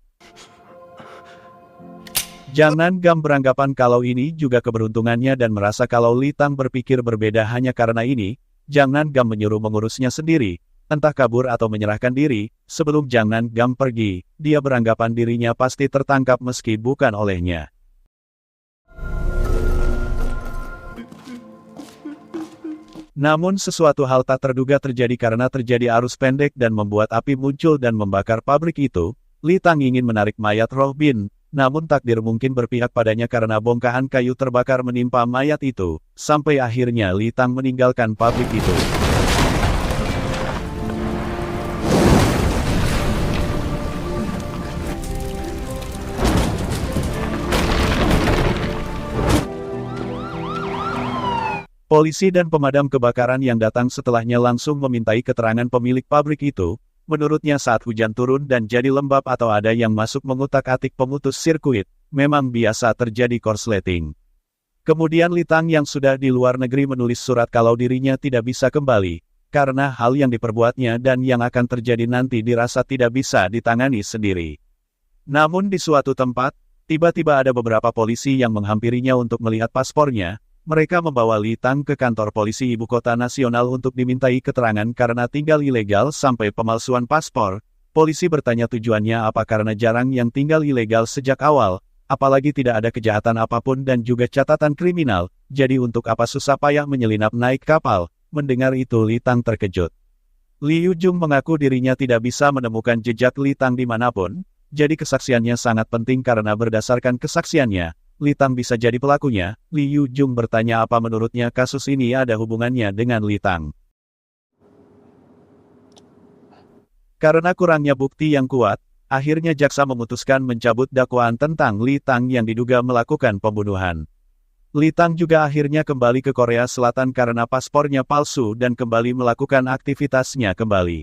Jang Nan-gam beranggapan kalau ini juga keberuntungannya dan merasa kalau Li Tang berpikir berbeda hanya karena ini, Jang Nan-gam menyuruh mengurusnya sendiri, entah kabur atau menyerahkan diri. Sebelum Jang Nan-gam pergi, dia beranggapan dirinya pasti tertangkap meski bukan olehnya. Namun sesuatu hal tak terduga terjadi karena terjadi arus pendek dan membuat api muncul dan membakar pabrik itu. Li Tang ingin menarik mayat Robin, namun takdir mungkin berpihak padanya karena bongkahan kayu terbakar menimpa mayat itu, sampai akhirnya Li Tang meninggalkan pabrik itu. Polisi dan pemadam kebakaran yang datang setelahnya langsung memintai keterangan pemilik pabrik itu. Menurutnya saat hujan turun dan jadi lembab atau ada yang masuk mengutak-atik pemutus sirkuit, memang biasa terjadi korsleting. Kemudian Li Tang yang sudah di luar negeri menulis surat kalau dirinya tidak bisa kembali, karena hal yang diperbuatnya dan yang akan terjadi nanti dirasa tidak bisa ditangani sendiri. Namun di suatu tempat, tiba-tiba ada beberapa polisi yang menghampirinya untuk melihat paspornya. Mereka membawa Li Tang ke kantor polisi ibu kota nasional untuk dimintai keterangan karena tinggal ilegal sampai pemalsuan paspor. Polisi bertanya tujuannya apa karena jarang yang tinggal ilegal sejak awal, apalagi tidak ada kejahatan apapun dan juga catatan kriminal, jadi untuk apa susah payah menyelinap naik kapal. Mendengar itu Li Tang terkejut. Li Yu Jung mengaku dirinya tidak bisa menemukan jejak Li Tang dimanapun, jadi kesaksiannya sangat penting karena berdasarkan kesaksiannya, Li Tang bisa jadi pelakunya. Li Yu Jung bertanya apa menurutnya kasus ini ada hubungannya dengan Li Tang. Karena kurangnya bukti yang kuat, akhirnya jaksa memutuskan mencabut dakwaan tentang Li Tang yang diduga melakukan pembunuhan. Li Tang juga akhirnya kembali ke Korea Selatan karena paspornya palsu dan kembali melakukan aktivitasnya kembali.